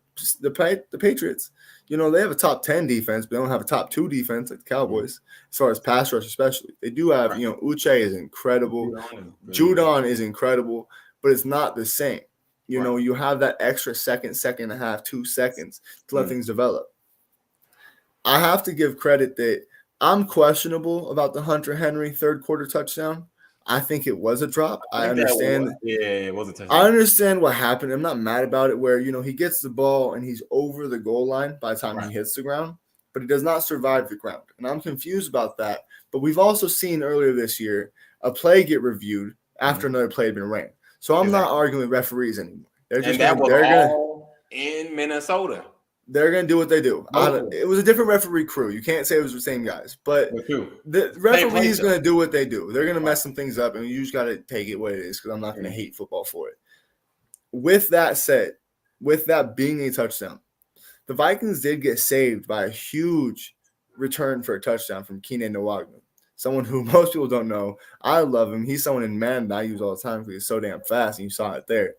Patriots, you know, they have a top 10 defense, but they don't have a top 2 defense like the Cowboys, as far as pass rush especially. They do have, you know, Uche is incredible. Judon is incredible, but it's not the same. You know, you have that extra second and a half, 2 seconds to let things develop. I have to give credit that I'm questionable about the Hunter Henry third quarter touchdown. I think it was a drop. I understand. It was a touchdown. I understand what happened. I'm not mad about it where, you know, he gets the ball and he's over the goal line by the time he hits the ground, but he does not survive the ground. And I'm confused about that. But we've also seen earlier this year a play get reviewed after another play had been ran. So I'm not arguing with referees anymore. They're just in Minnesota. They're going to do what they do. It was a different referee crew. You can't say it was the same guys. But the referee is going to do what they do. They're going to mess some things up, and you just got to take it what it is because I'm not going to hate football for it. With that said, with that being a touchdown, the Vikings did get saved by a huge return for a touchdown from Keenan Nwagwu, someone who most people don't know. I love him. He's someone in Madden that I use all the time because he's so damn fast, and you saw it there.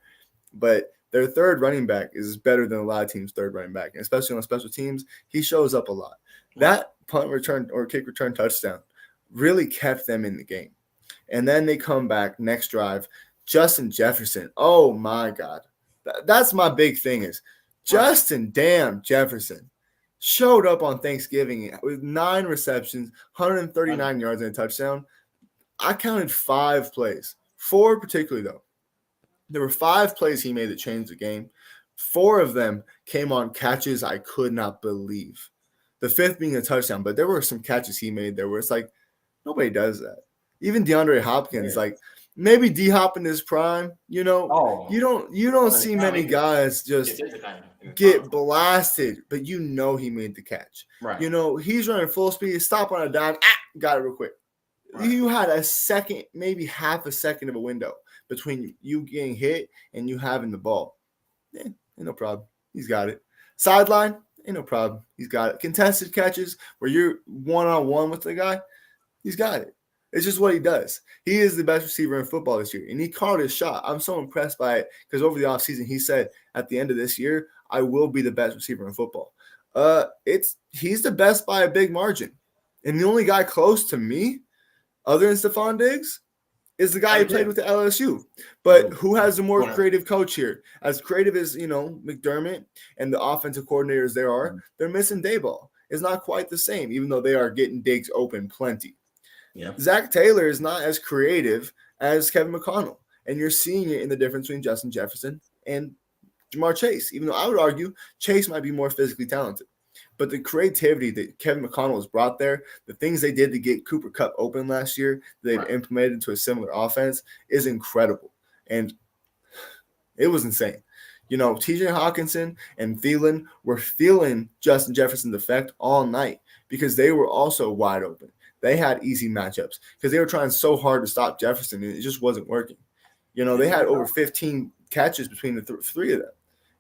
But their third running back is better than a lot of teams' third running back, and especially on special teams, he shows up a lot. That punt return or kick return touchdown really kept them in the game. And then they come back next drive. Justin Jefferson, oh my God. That's my big thing is Justin damn Jefferson showed up on Thanksgiving with 9 receptions, 139 yards and a touchdown. I counted 5 plays, 4 particularly though. There were 5 plays he made that changed the game. 4 of them came on catches I could not believe. The 5th being a touchdown, but there were some catches he made there where it's like, nobody does that. Even DeAndre Hopkins, like maybe D-Hop in his prime, you know, you don't see many guys just get blasted, but you know he made the catch. Right. You know, he's running full speed, stop on a dime, got it real quick. Right. You had a second, maybe half a second of a window between you getting hit and you having the ball. Ain't no problem. He's got it. Sideline, ain't no problem. He's got it. Contested catches where you're one-on-one with the guy, he's got it. It's just what he does. He is the best receiver in football this year, and he called his shot. I'm so impressed by it because over the offseason, he said at the end of this year, I will be the best receiver in football. He's the best by a big margin. And the only guy close to me, other than Stephon Diggs, is the guy who played with the LSU. But who has the more creative coach here? As creative as, you know, McDermott and the offensive coordinators there are, they're missing Daboll. It's not quite the same, even though they are getting Diggs open plenty. Yeah. Zach Taylor is not as creative as Kevin McConnell. And you're seeing it in the difference between Justin Jefferson and Jamar Chase, even though I would argue Chase might be more physically talented. But the creativity that Kevin McConnell has brought there, the things they did to get Cooper Kupp open last year, they've implemented into a similar offense, is incredible. And it was insane. You know, TJ Hawkinson and Thielen were feeling Justin Jefferson's effect all night because they were also wide open. They had easy matchups because they were trying so hard to stop Jefferson, and it just wasn't working. They had over 15 catches between the three of them.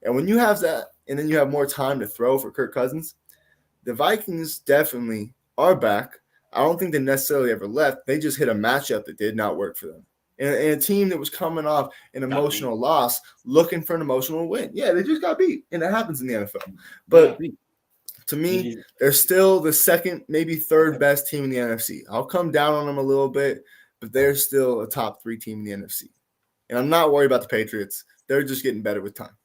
And when you have that, and then you have more time to throw for Kirk Cousins, the Vikings definitely are back. I don't think they necessarily ever left. They just hit a matchup that did not work for them. And a team that was coming off an emotional loss, looking for an emotional win. Yeah, they just got beat, and that happens in the NFL. But to me, they're still the second, maybe third best team in the NFC. I'll come down on them a little bit, but they're still a top 3 team in the NFC. And I'm not worried about the Patriots. They're just getting better with time.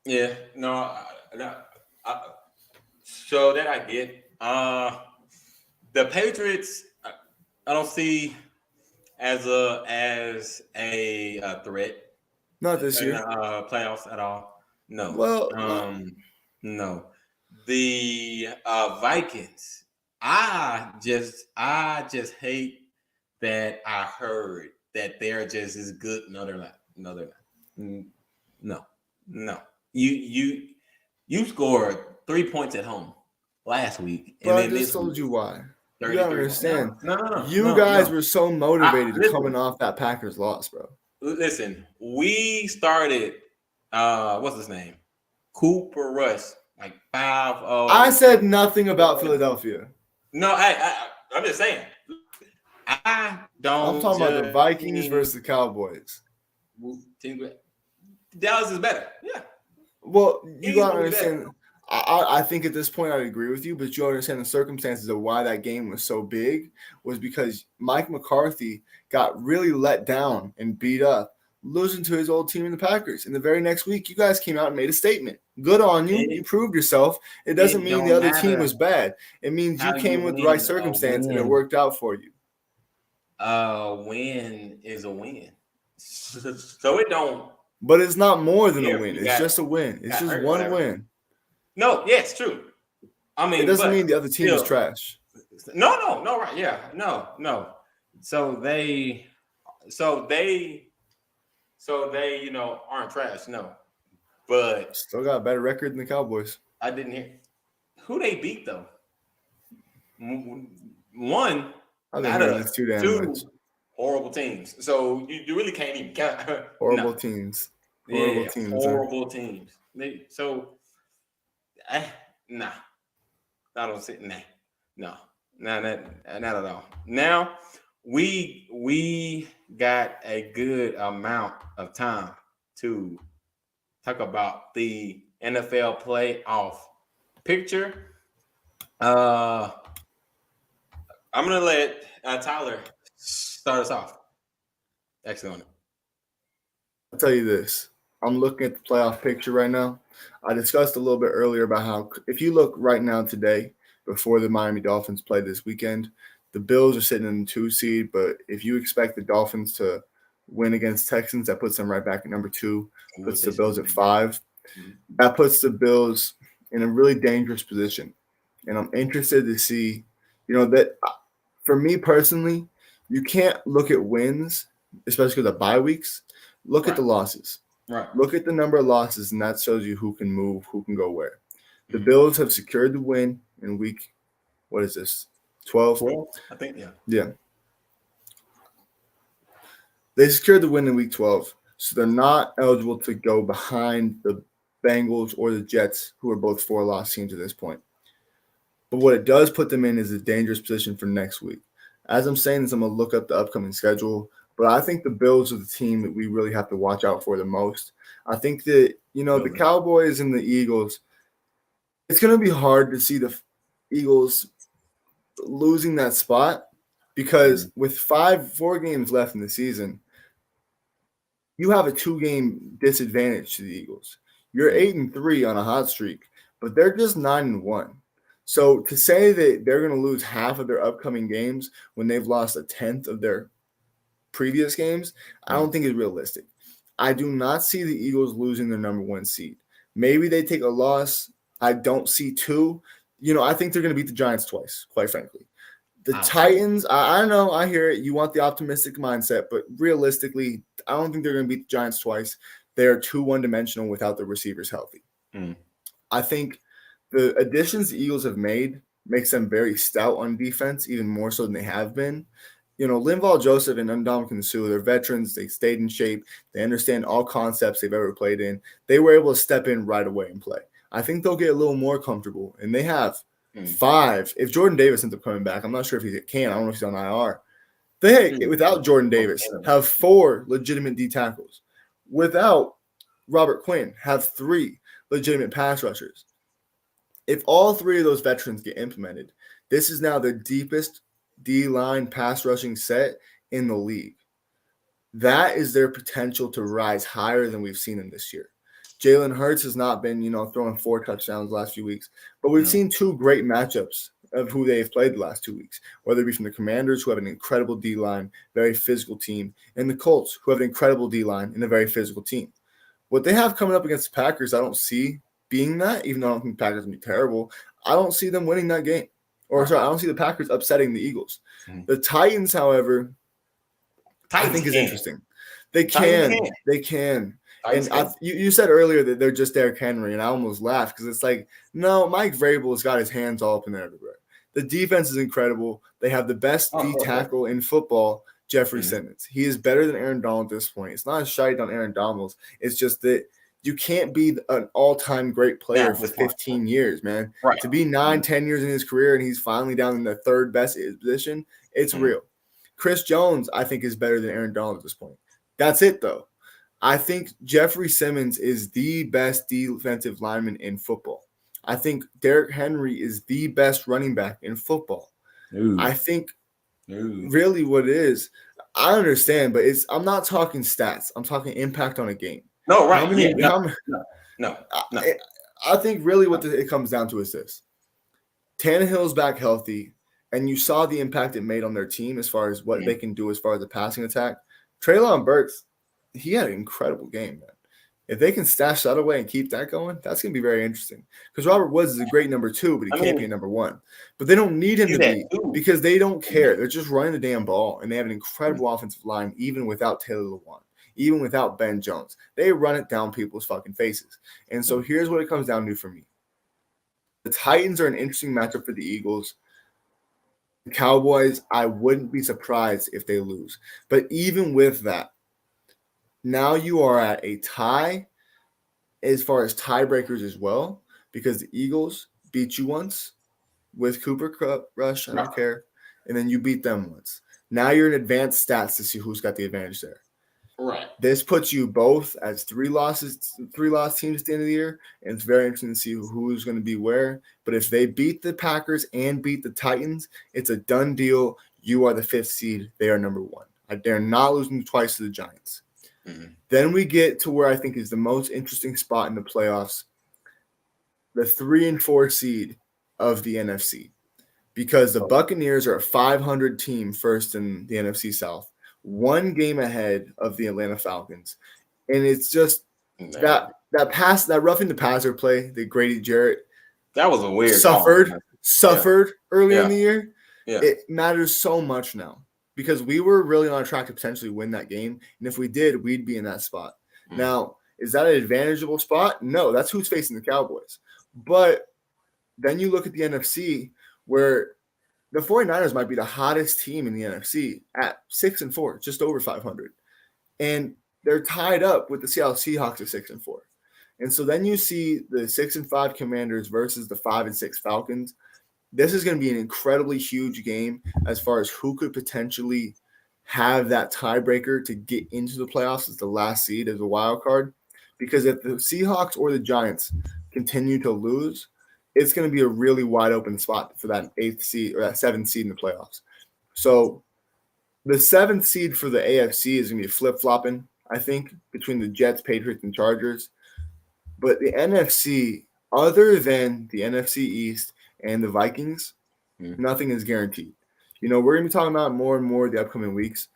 Yeah, no, so that I get. The Patriots, I don't see as a threat. Not this year. Playoffs at all. No. Well, no. The Vikings. I just hate that I heard that they're just as good. No, they're not. No, they're not. No. You scored 3 points at home last week, and then I just told you why. You gotta understand. No. You guys were so motivated coming off that Packers loss, bro. Listen, we started. What's his name? Cooper Rush, like 5-0. I said nothing about Philadelphia. No, I'm just saying. I don't. I'm talking about the Vikings versus the Cowboys. Dallas is better. Yeah. Well, you gotta understand. I think at this point I'd agree with you, but you understand the circumstances of why that game was so big was because Mike McCarthy got really let down and beat up, losing to his old team in the Packers. And the very next week, you guys came out and made a statement. Good on you. You proved yourself. It doesn't mean the other team was bad. It means you came with the right circumstance and it worked out for you. A win is a win. So it don't. But it's not more than a win. It's just a win. It's just one win. No, yeah, it's true. I mean, it doesn't mean the other team is trash. No, right? Yeah, no. So they, aren't trash. No, but still got a better record than the Cowboys. I didn't hear who they beat though. One out of two horrible teams. So you really can't even count horrible teams. Horrible teams. Nah. I don't see. No, not at all. Now we got a good amount of time to talk about the NFL playoff picture. I'm gonna let Tyler start us off. Excellent. I'll tell you this. I'm looking at the playoff picture right now. I discussed a little bit earlier about how if you look right now today, before the Miami Dolphins play this weekend, the Bills are sitting in the 2 seed. But if you expect the Dolphins to win against Texans, that puts them right back at number 2, puts the Bills at 5. That puts the Bills in a really dangerous position. And I'm interested to see, that for me personally, you can't look at wins, especially because of bye weeks. Look at the losses. Right. Look at the number of losses, and that shows you who can move, who can go where. The Bills have secured the win in week, 12? I think, yeah. Yeah. They secured the win in week 12, so they're not eligible to go behind the Bengals or the Jets, who are both 4-loss teams at this point. But what it does put them in is a dangerous position for next week. As I'm saying this, I'm going to look up the upcoming schedule. But I think the Bills are the team that we really have to watch out for the most. I think that, the Cowboys and the Eagles, it's going to be hard to see the Eagles losing that spot because with 4 games left in the season, you have a 2-game disadvantage to the Eagles. You're 8-3 on a hot streak, but they're just 9-1. So to say that they're going to lose half of their upcoming games when they've lost a 10th of their previous games, I don't think is realistic. I do not see the Eagles losing their number 1 seed. Maybe they take a loss. I don't see 2. I think they're going to beat the Giants twice, quite frankly. The Titans, I know, I hear it. You want the optimistic mindset, but realistically, I don't think they're going to beat the Giants twice. They're too one-dimensional without the receivers healthy. I think the additions the Eagles have made makes them very stout on defense, even more so than they have been. Linval Joseph and Ndamukong Suh, they're veterans. They stayed in shape. They understand all concepts they've ever played in. They were able to step in right away and play. I think they'll get a little more comfortable, and they have 5. If Jordan Davis ends up coming back, I'm not sure if he can. I don't know if he's on IR. They, without Jordan Davis, have 4 legitimate D tackles. Without Robert Quinn, have 3 legitimate pass rushers. If all 3 of those veterans get implemented, this is now the deepest D-line pass rushing set in the league. That is their potential to rise higher than we've seen them this year. Jalen Hurts has not been, throwing 4 touchdowns the last few weeks, but we've seen 2 great matchups of who they've played the last 2 weeks, whether it be from the Commanders, who have an incredible D-line, very physical team, and the Colts, who have an incredible D-line and a very physical team. What they have coming up against the Packers, I don't see being that, even though I don't think the Packers will be terrible. I don't see them winning that game. I don't see the Packers upsetting the Eagles. The Titans, however, I think is interesting. They can. And you said earlier that they're just Derrick Henry, and I almost laughed because it's like, no, Mike Vrabel has got his hands all up in there everywhere. The defense is incredible. They have the best D tackle in football, Jeffrey Simmons. He is better than Aaron Donald at this point. It's not a shite on Aaron Donald. It's just that you can't be an all-time great player for 15 years, man. Right. To be 9-10 years in his career and he's finally down in the 3rd best position, it's real. Chris Jones, I think, is better than Aaron Donald at this point. That's it, though. I think Jeffrey Simmons is the best defensive lineman in football. I think Derrick Henry is the best running back in football. I think really what it is, I understand, but I'm not talking stats. I'm talking impact on a game. No, right. No. I think really what it comes down to is this. Tannehill's back healthy, and you saw the impact it made on their team as far as what they can do as far as the passing attack. Treylon Burks, he had an incredible game, man. If they can stash that away and keep that going, that's going to be very interesting. Because Robert Woods is a great number 2, but he can't be a number 1. But they don't need him to be because they don't care. They're just running the damn ball, and they have an incredible offensive line even without Taylor Lewan, even without Ben Jones. They run it down people's fucking faces. And so here's what it comes down to for me. The Titans are an interesting matchup for the Eagles. The Cowboys, I wouldn't be surprised if they lose. But even with that, now you are at a tie as far as tiebreakers as well, because the Eagles beat you once with Cooper Rush, I don't care, and then you beat them once. Now you're in advanced stats to see who's got the advantage there. Right. This puts you both as 3-loss teams at the end of the year, and it's very interesting to see who's going to be where. But if they beat the Packers and beat the Titans, it's a done deal. You are the 5th seed. They are number 1. They're not losing twice to the Giants. Then we get to where I think is the most interesting spot in the playoffs, the 3 and 4 seed of the NFC, because the Buccaneers are a 500 team first in the NFC South, 1 game ahead of the Atlanta Falcons. And it's just that roughing the passer play that Grady Jarrett that was a weird suffered early in the year. Yeah. It matters so much now. Because we were really on track to potentially win that game. And if we did, we'd be in that spot. Now, is that an advantageable spot? No, that's who's facing the Cowboys. But then you look at the NFC where the 49ers might be the hottest team in the NFC at 6-4, just over 500. And they're tied up with the Seattle Seahawks at 6-4. And so then you see the 6-5 Commanders versus the 5-6 Falcons. This is going to be an incredibly huge game as far as who could potentially have that tiebreaker to get into the playoffs as the last seed as a wild card. Because if the Seahawks or the Giants continue to lose, it's going to be a really wide open spot for that 8th seed or that 7th seed in the playoffs. So the 7th seed for the AFC is going to be flip-flopping, I think, between the Jets, Patriots, and Chargers. But the NFC, other than the NFC East and the Vikings, nothing is guaranteed. We're going to be talking about more and more the upcoming weeks.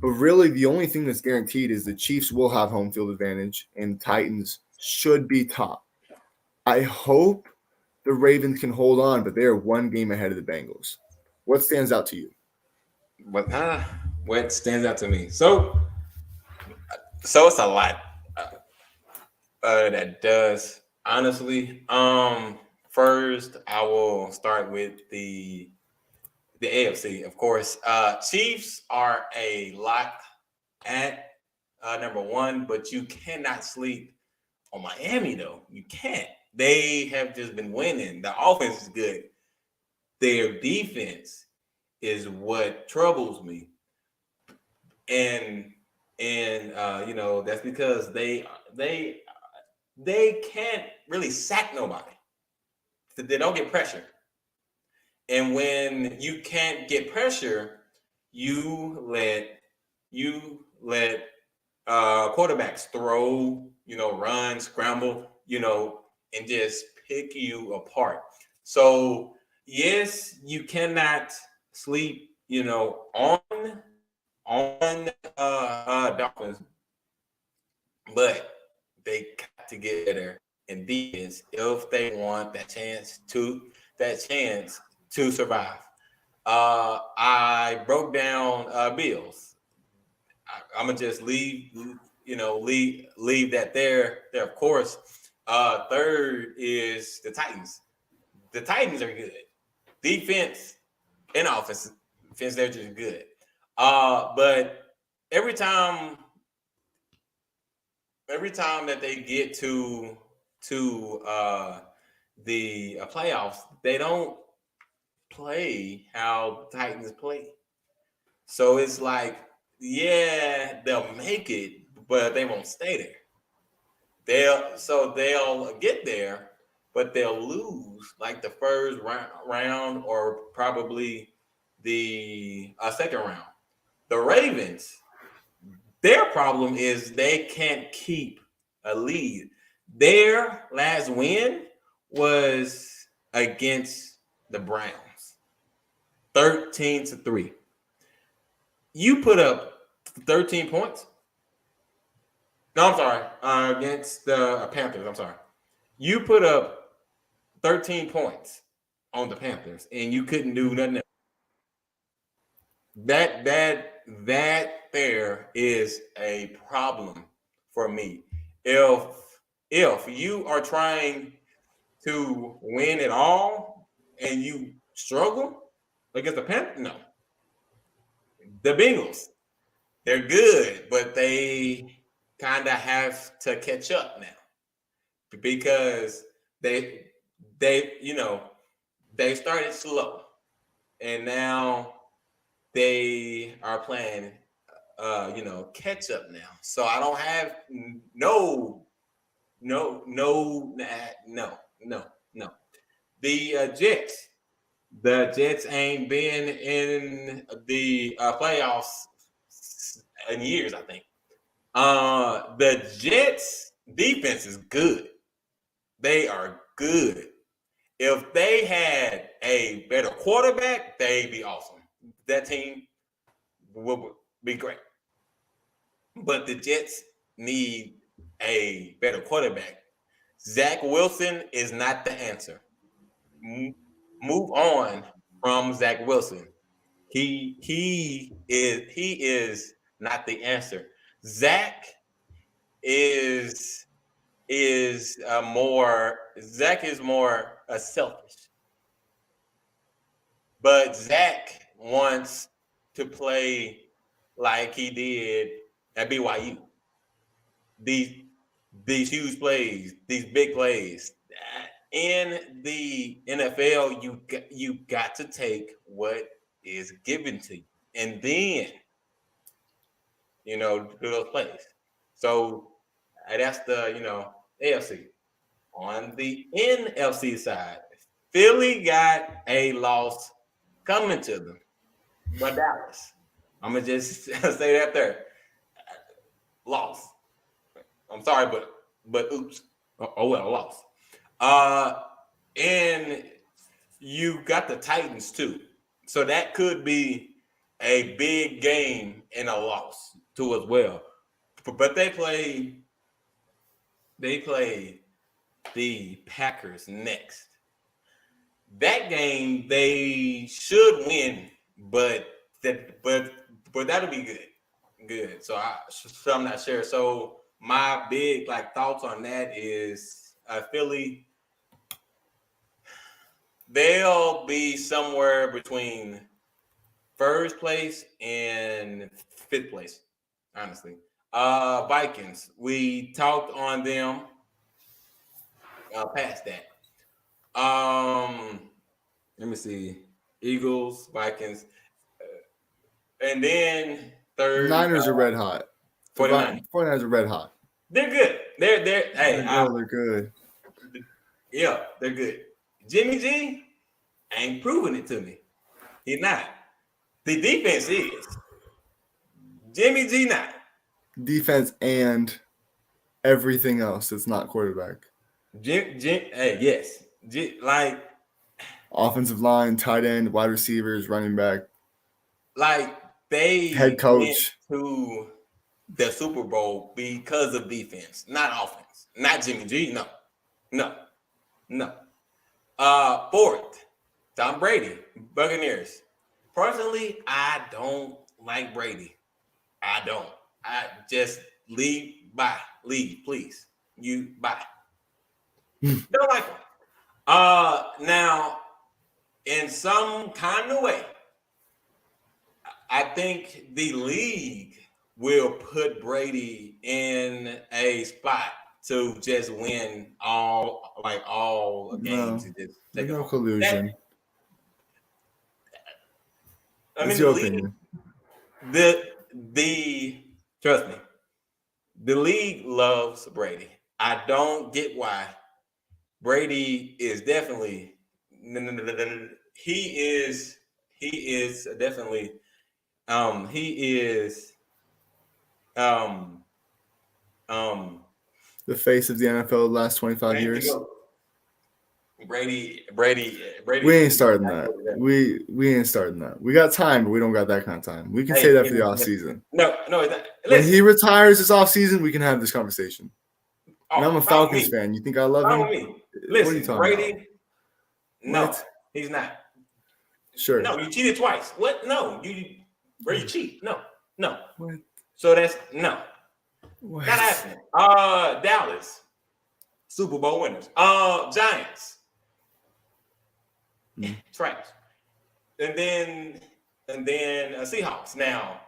But really, the only thing that's guaranteed is the Chiefs will have home field advantage and the Titans should be top. I hope the Ravens can hold on, but they are 1 game ahead of the Bengals. What stands out to you? What stands out to me? So it's a lot that does, honestly. First, I will start with the The AFC, of course. Chiefs are a lock at number one, but you cannot sleep on Miami, though. You can't. They have just been winning. The offense is good. Their defense is what troubles me, and that's because they can't really sack nobody. They don't get pressure, and when you can't get pressure, you let quarterbacks throw, run, scramble, and just pick you apart. So yes, you cannot sleep, on Dolphins, but they got to get better in defense if they want that chance to survive. I broke down Bills. I'm gonna just leave that there. There, of course. Third is the Titans. The Titans are good. Defense and offense, they're just good. But every time, every time that they get to the playoffs, they don't play how the Titans play. So it's like, yeah, they'll make it, but they won't stay there. They'll get there, but they'll lose like the first round or probably the second round. The Ravens, their problem is they can't keep a lead. Their last win was against the Browns, 13-3. You put up 13 points. No, I'm sorry. Against the Panthers. I'm sorry. You put up 13 points on the Panthers, and you couldn't do nothing else. That there is a problem for me. If you are trying to win it all and you struggle against the Panthers, no. The Bengals, they're good, but they kind of have to catch up now because they they started slow and now they are playing catch up now. So I don't have no. The Jets ain't been in the playoffs in years, I think. The Jets defense is good. They are good. If they had a better quarterback, they'd be awesome. That team would be great. But the Jets need a better quarterback. Zach Wilson is not the answer. Move on from Zach Wilson. He is not the answer. Zach is more selfish, but Zach wants to play like he did at BYU. These these huge plays, these big plays. In the NFL, you got to take what is given to you, and then do those plays. So that's the AFC. On the NFC side, Philly got a loss coming to them, but Dallas. I'm gonna just say that there, loss. I'm sorry, but oops. Oh well, loss. And you got the Titans too, so that could be a big game and a loss too as well. But they play the Packers next. That game they should win, but that'll be good. Good. So I'm not sure. So my big thoughts on that is Philly. They'll be somewhere between first place and fifth place, honestly. Vikings. We talked on them. Past that. Let me see. Eagles, Vikings, and then third, Niners are red hot. The 49ers. 49ers are red hot. They're good. They're hey, They're good. Yeah, they're good. Jimmy G ain't proving it to me. He's not. The defense is. Jimmy G not. Defense and everything else that's not quarterback. Hey, yes. Like offensive line, tight end, wide receivers, running back. Like they head coach went to the Super Bowl because of defense, not offense. Not Jimmy G. No. Fourth, Tom Brady, Buccaneers. Personally, I don't like Brady. I don't. I just leave, please. You bye. Don't like him. Now, in some kind of way, I think the league will put Brady in a spot to just win all games. There's no collusion. What's your opinion? Trust me, the league loves Brady. I don't get why. Brady is definitely he is definitely the face of the NFL the last 25 years. Brady. We ain't starting that. We ain't starting that. We got time, but we don't got that kind of time. We can say that for the off season. No. When he retires this off season, we can have this conversation. And I'm a Falcons fan. You think I love him? Listen, what are you talking Brady. About? No, what? He's not. Sure. No, you cheated twice. What? No, you cheat. No. What? So that's no. What? Not happening. Dallas, Super Bowl winners. Giants, trash. And then Seahawks. Now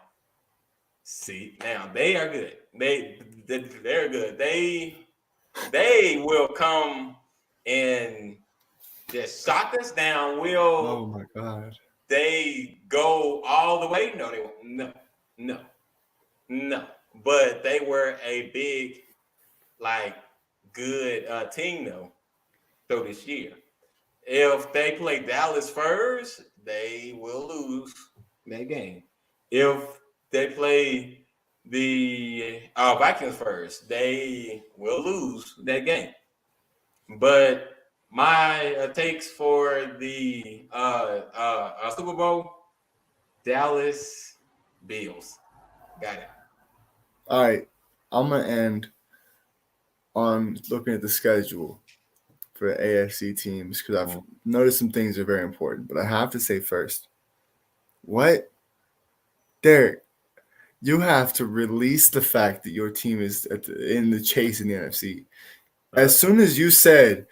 they are good. They're good. They will come and just shock us down. Oh my God. They go all the way? No, they won't. No. But they were a big, good team though this year. If they play Dallas first, they will lose that game. If they play the Vikings first, they will lose that game. But my takes for the Super Bowl, Dallas Bills. Got it. All right. I'm going to end on looking at the schedule for the AFC teams because I've noticed some things are very important. But I have to say first, what? Derek, you have to release the fact that your team is in the chase in the NFC. As soon as you said,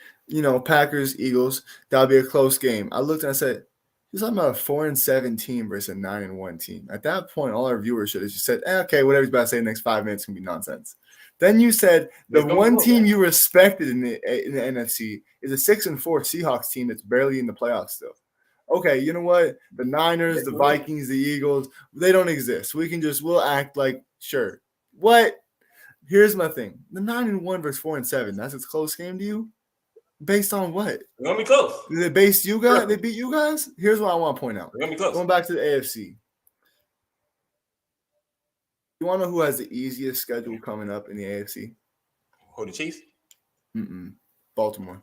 Packers, Eagles, that'll be a close game, I looked and I said, you're talking about a 4-7 team versus a 9-1 team. At that point, all our viewers should have just said, okay, whatever he's about to say in the next 5 minutes can be nonsense. Then you said the one team you respected in the NFC is a 6-4 Seahawks team that's barely in the playoffs still. Okay, you know what? The Niners, the Vikings, the Eagles, they don't exist. We'll act like, sure. What? Here's my thing. The 9-1 versus 4-7, that's a close game to you? Based on what? It's going to be close. They based you guys? Sure. They beat you guys? Here's what I want to point out. It's going to be close. Going back to the AFC. You want to know who has the easiest schedule coming up in the AFC? Who, the Chiefs? Baltimore.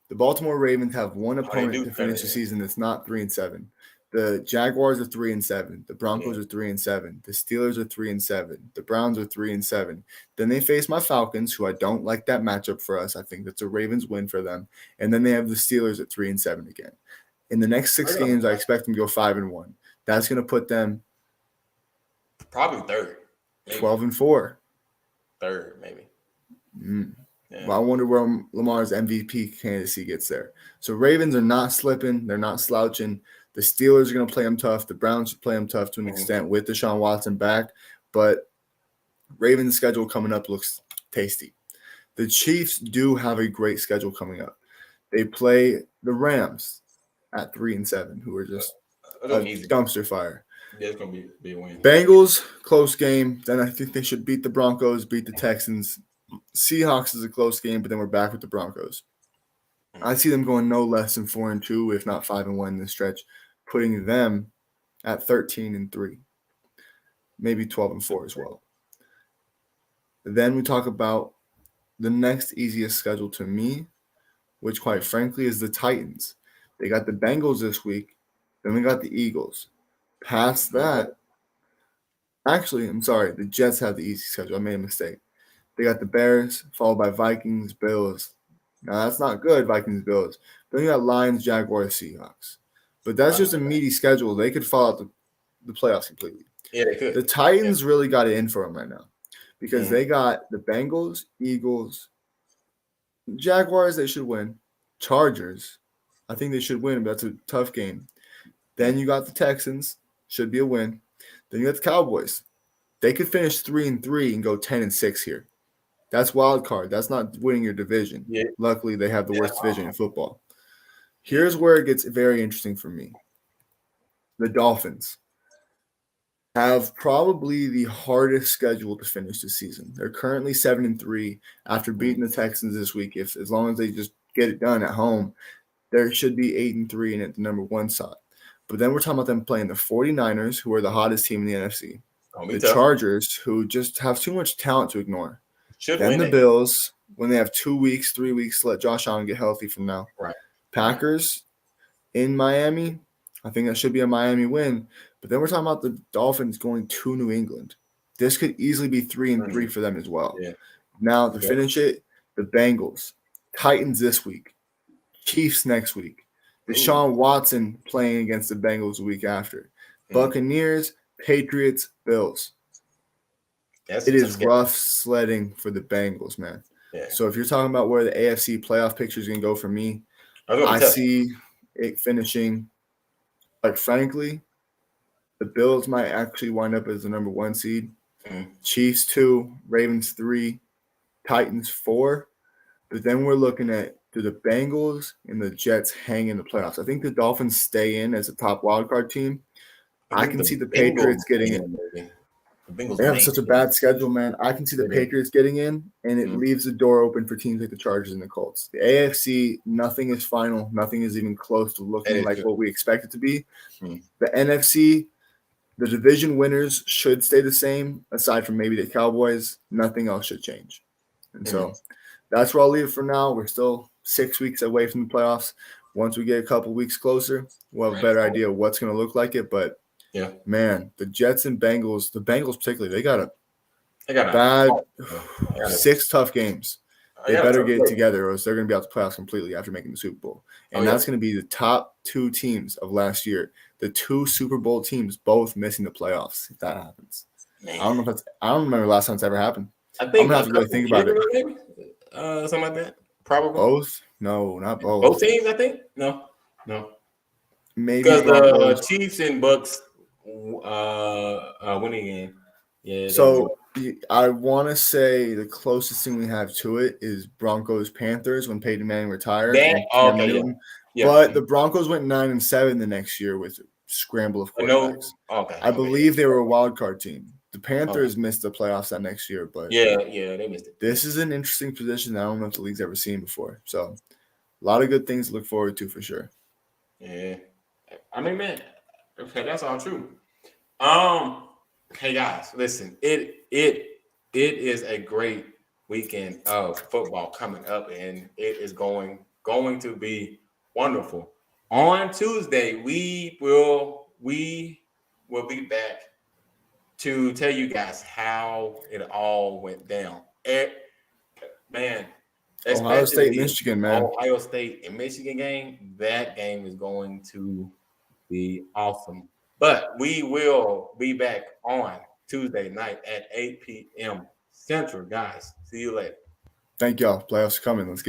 The Baltimore Ravens have one opponent to finish the season that's not 3-7. The Jaguars are 3-7. The Broncos are 3-7. The Steelers are 3-7. The Browns are 3-7. Then they face my Falcons, who I don't like that matchup for us. I think that's a Ravens win for them. And then they have the Steelers at 3-7 again. In the next 6 games, I expect them to go 5-1. That's going to put them probably third. 12-4. Third, maybe. Yeah. Well, I wonder where Lamar's MVP candidacy gets there. So Ravens are not slipping. They're not slouching. The Steelers are going to play them tough. The Browns should play them tough to an Mhm. extent with Deshaun Watson back. But Ravens' schedule coming up looks tasty. The Chiefs do have a great schedule coming up. They play the Rams at 3-7, who are just It's a gonna be easy. dumpster fire. Yeah, it's gonna be a win. Bengals, close game. Then I think they should beat the Broncos, beat the Texans. Seahawks is a close game, but then we're back with the Broncos. I see them going no less than 4-2, if not 5-1 in this stretch, putting them at 13-3, maybe 12-4 as well. Then we talk about the next easiest schedule to me, which quite frankly is the Titans. They got the Bengals this week, then we got the Eagles. Past that, actually, I'm sorry, the Jets have the easy schedule. I made a mistake. They got the Bears, followed by Vikings, Bills. Now, that's not good, Vikings, Bills. Then you got Lions, Jaguars, Seahawks. But that's just a meaty schedule. They could fall out the playoffs completely. Yeah, they could. The Titans really got it in for them right now because they got the Bengals, Eagles, Jaguars, they should win. Chargers, I think they should win, but that's a tough game. Then you got the Texans, should be a win. Then you got the Cowboys. They could finish 3-3 and go 10-6 here. That's wild card. That's not winning your division. Yeah. Luckily, they have the worst division in football. Here's where it gets very interesting for me. The Dolphins have probably the hardest schedule to finish the season. They're currently 7-3 after beating the Texans this week. If as long as they just get it done at home, there should be 8-3 and at the number 1 spot. But then we're talking about them playing the 49ers, who are the hottest team in the NFC. The Chargers, who just have too much talent to ignore. Then the Bills, when they have 2 weeks, 3 weeks to let Josh Allen get healthy from now. Right. Packers in Miami, I think that should be a Miami win. But then we're talking about the Dolphins going to New England. This could easily be 3-3 for them as well. Yeah. Now, to finish it, the Bengals, Titans this week, Chiefs next week, Deshaun Watson playing against the Bengals the week after, Buccaneers, Patriots, Bills. It is rough sledding for the Bengals, man. Yeah. So if you're talking about where the AFC playoff picture is going to go for me, I see it finishing, like, frankly, the Bills might actually wind up as the number 1 seed. Chiefs 2, Ravens 3, Titans 4. But then we're looking at, do the Bengals and the Jets hang in the playoffs? I think the Dolphins stay in as a top wildcard team. I can see the Patriots getting in. They have such a bad schedule, man. I can see the Patriots getting in, and it leaves the door open for teams like the Chargers and the Colts. The AFC, nothing is final. Nothing is even close to looking like what we expect it to be. The NFC, the division winners should stay the same, aside from maybe the Cowboys. Nothing else should change. And so that's where I'll leave it for now. We're still 6 weeks away from the playoffs. Once we get a couple weeks closer, we'll have a better idea of what's going to look like it. But yeah, man, the Jets and Bengals, the Bengals particularly, they got a 6 tough games. They better get it together, or else they're going to be out the playoffs completely after making the Super Bowl. And that's going to be the top 2 teams of last year. The 2 Super Bowl teams both missing the playoffs, if that happens. Man. I don't remember the last time it's ever happened. I think I'm going to have to really think about it. Maybe? Something like that? Probably. Both? No, not both. Both teams, I think? No. Maybe because the Chiefs and Bucks winning game. Yeah. So I want to say the closest thing we have to it is Broncos Panthers when Peyton Manning retired. But the Broncos went 9-7 the next year with a scramble of quarterbacks. I believe they were a wild card team. The Panthers missed the playoffs that next year, but yeah, they missed it. This is an interesting position that I don't know if the league's ever seen before. So a lot of good things to look forward to for sure. Yeah. I mean, man, okay, that's all true. Hey guys, listen, it is a great weekend of football coming up, and it is going to be wonderful. On Tuesday, we will be back to tell you guys how it all went down. Ohio State, Michigan, man. Ohio State and Michigan game. That game is going to be awesome. But we will be back on Tuesday night at 8 p.m. Central, guys. See you later. Thank y'all. Playoffs coming. Let's get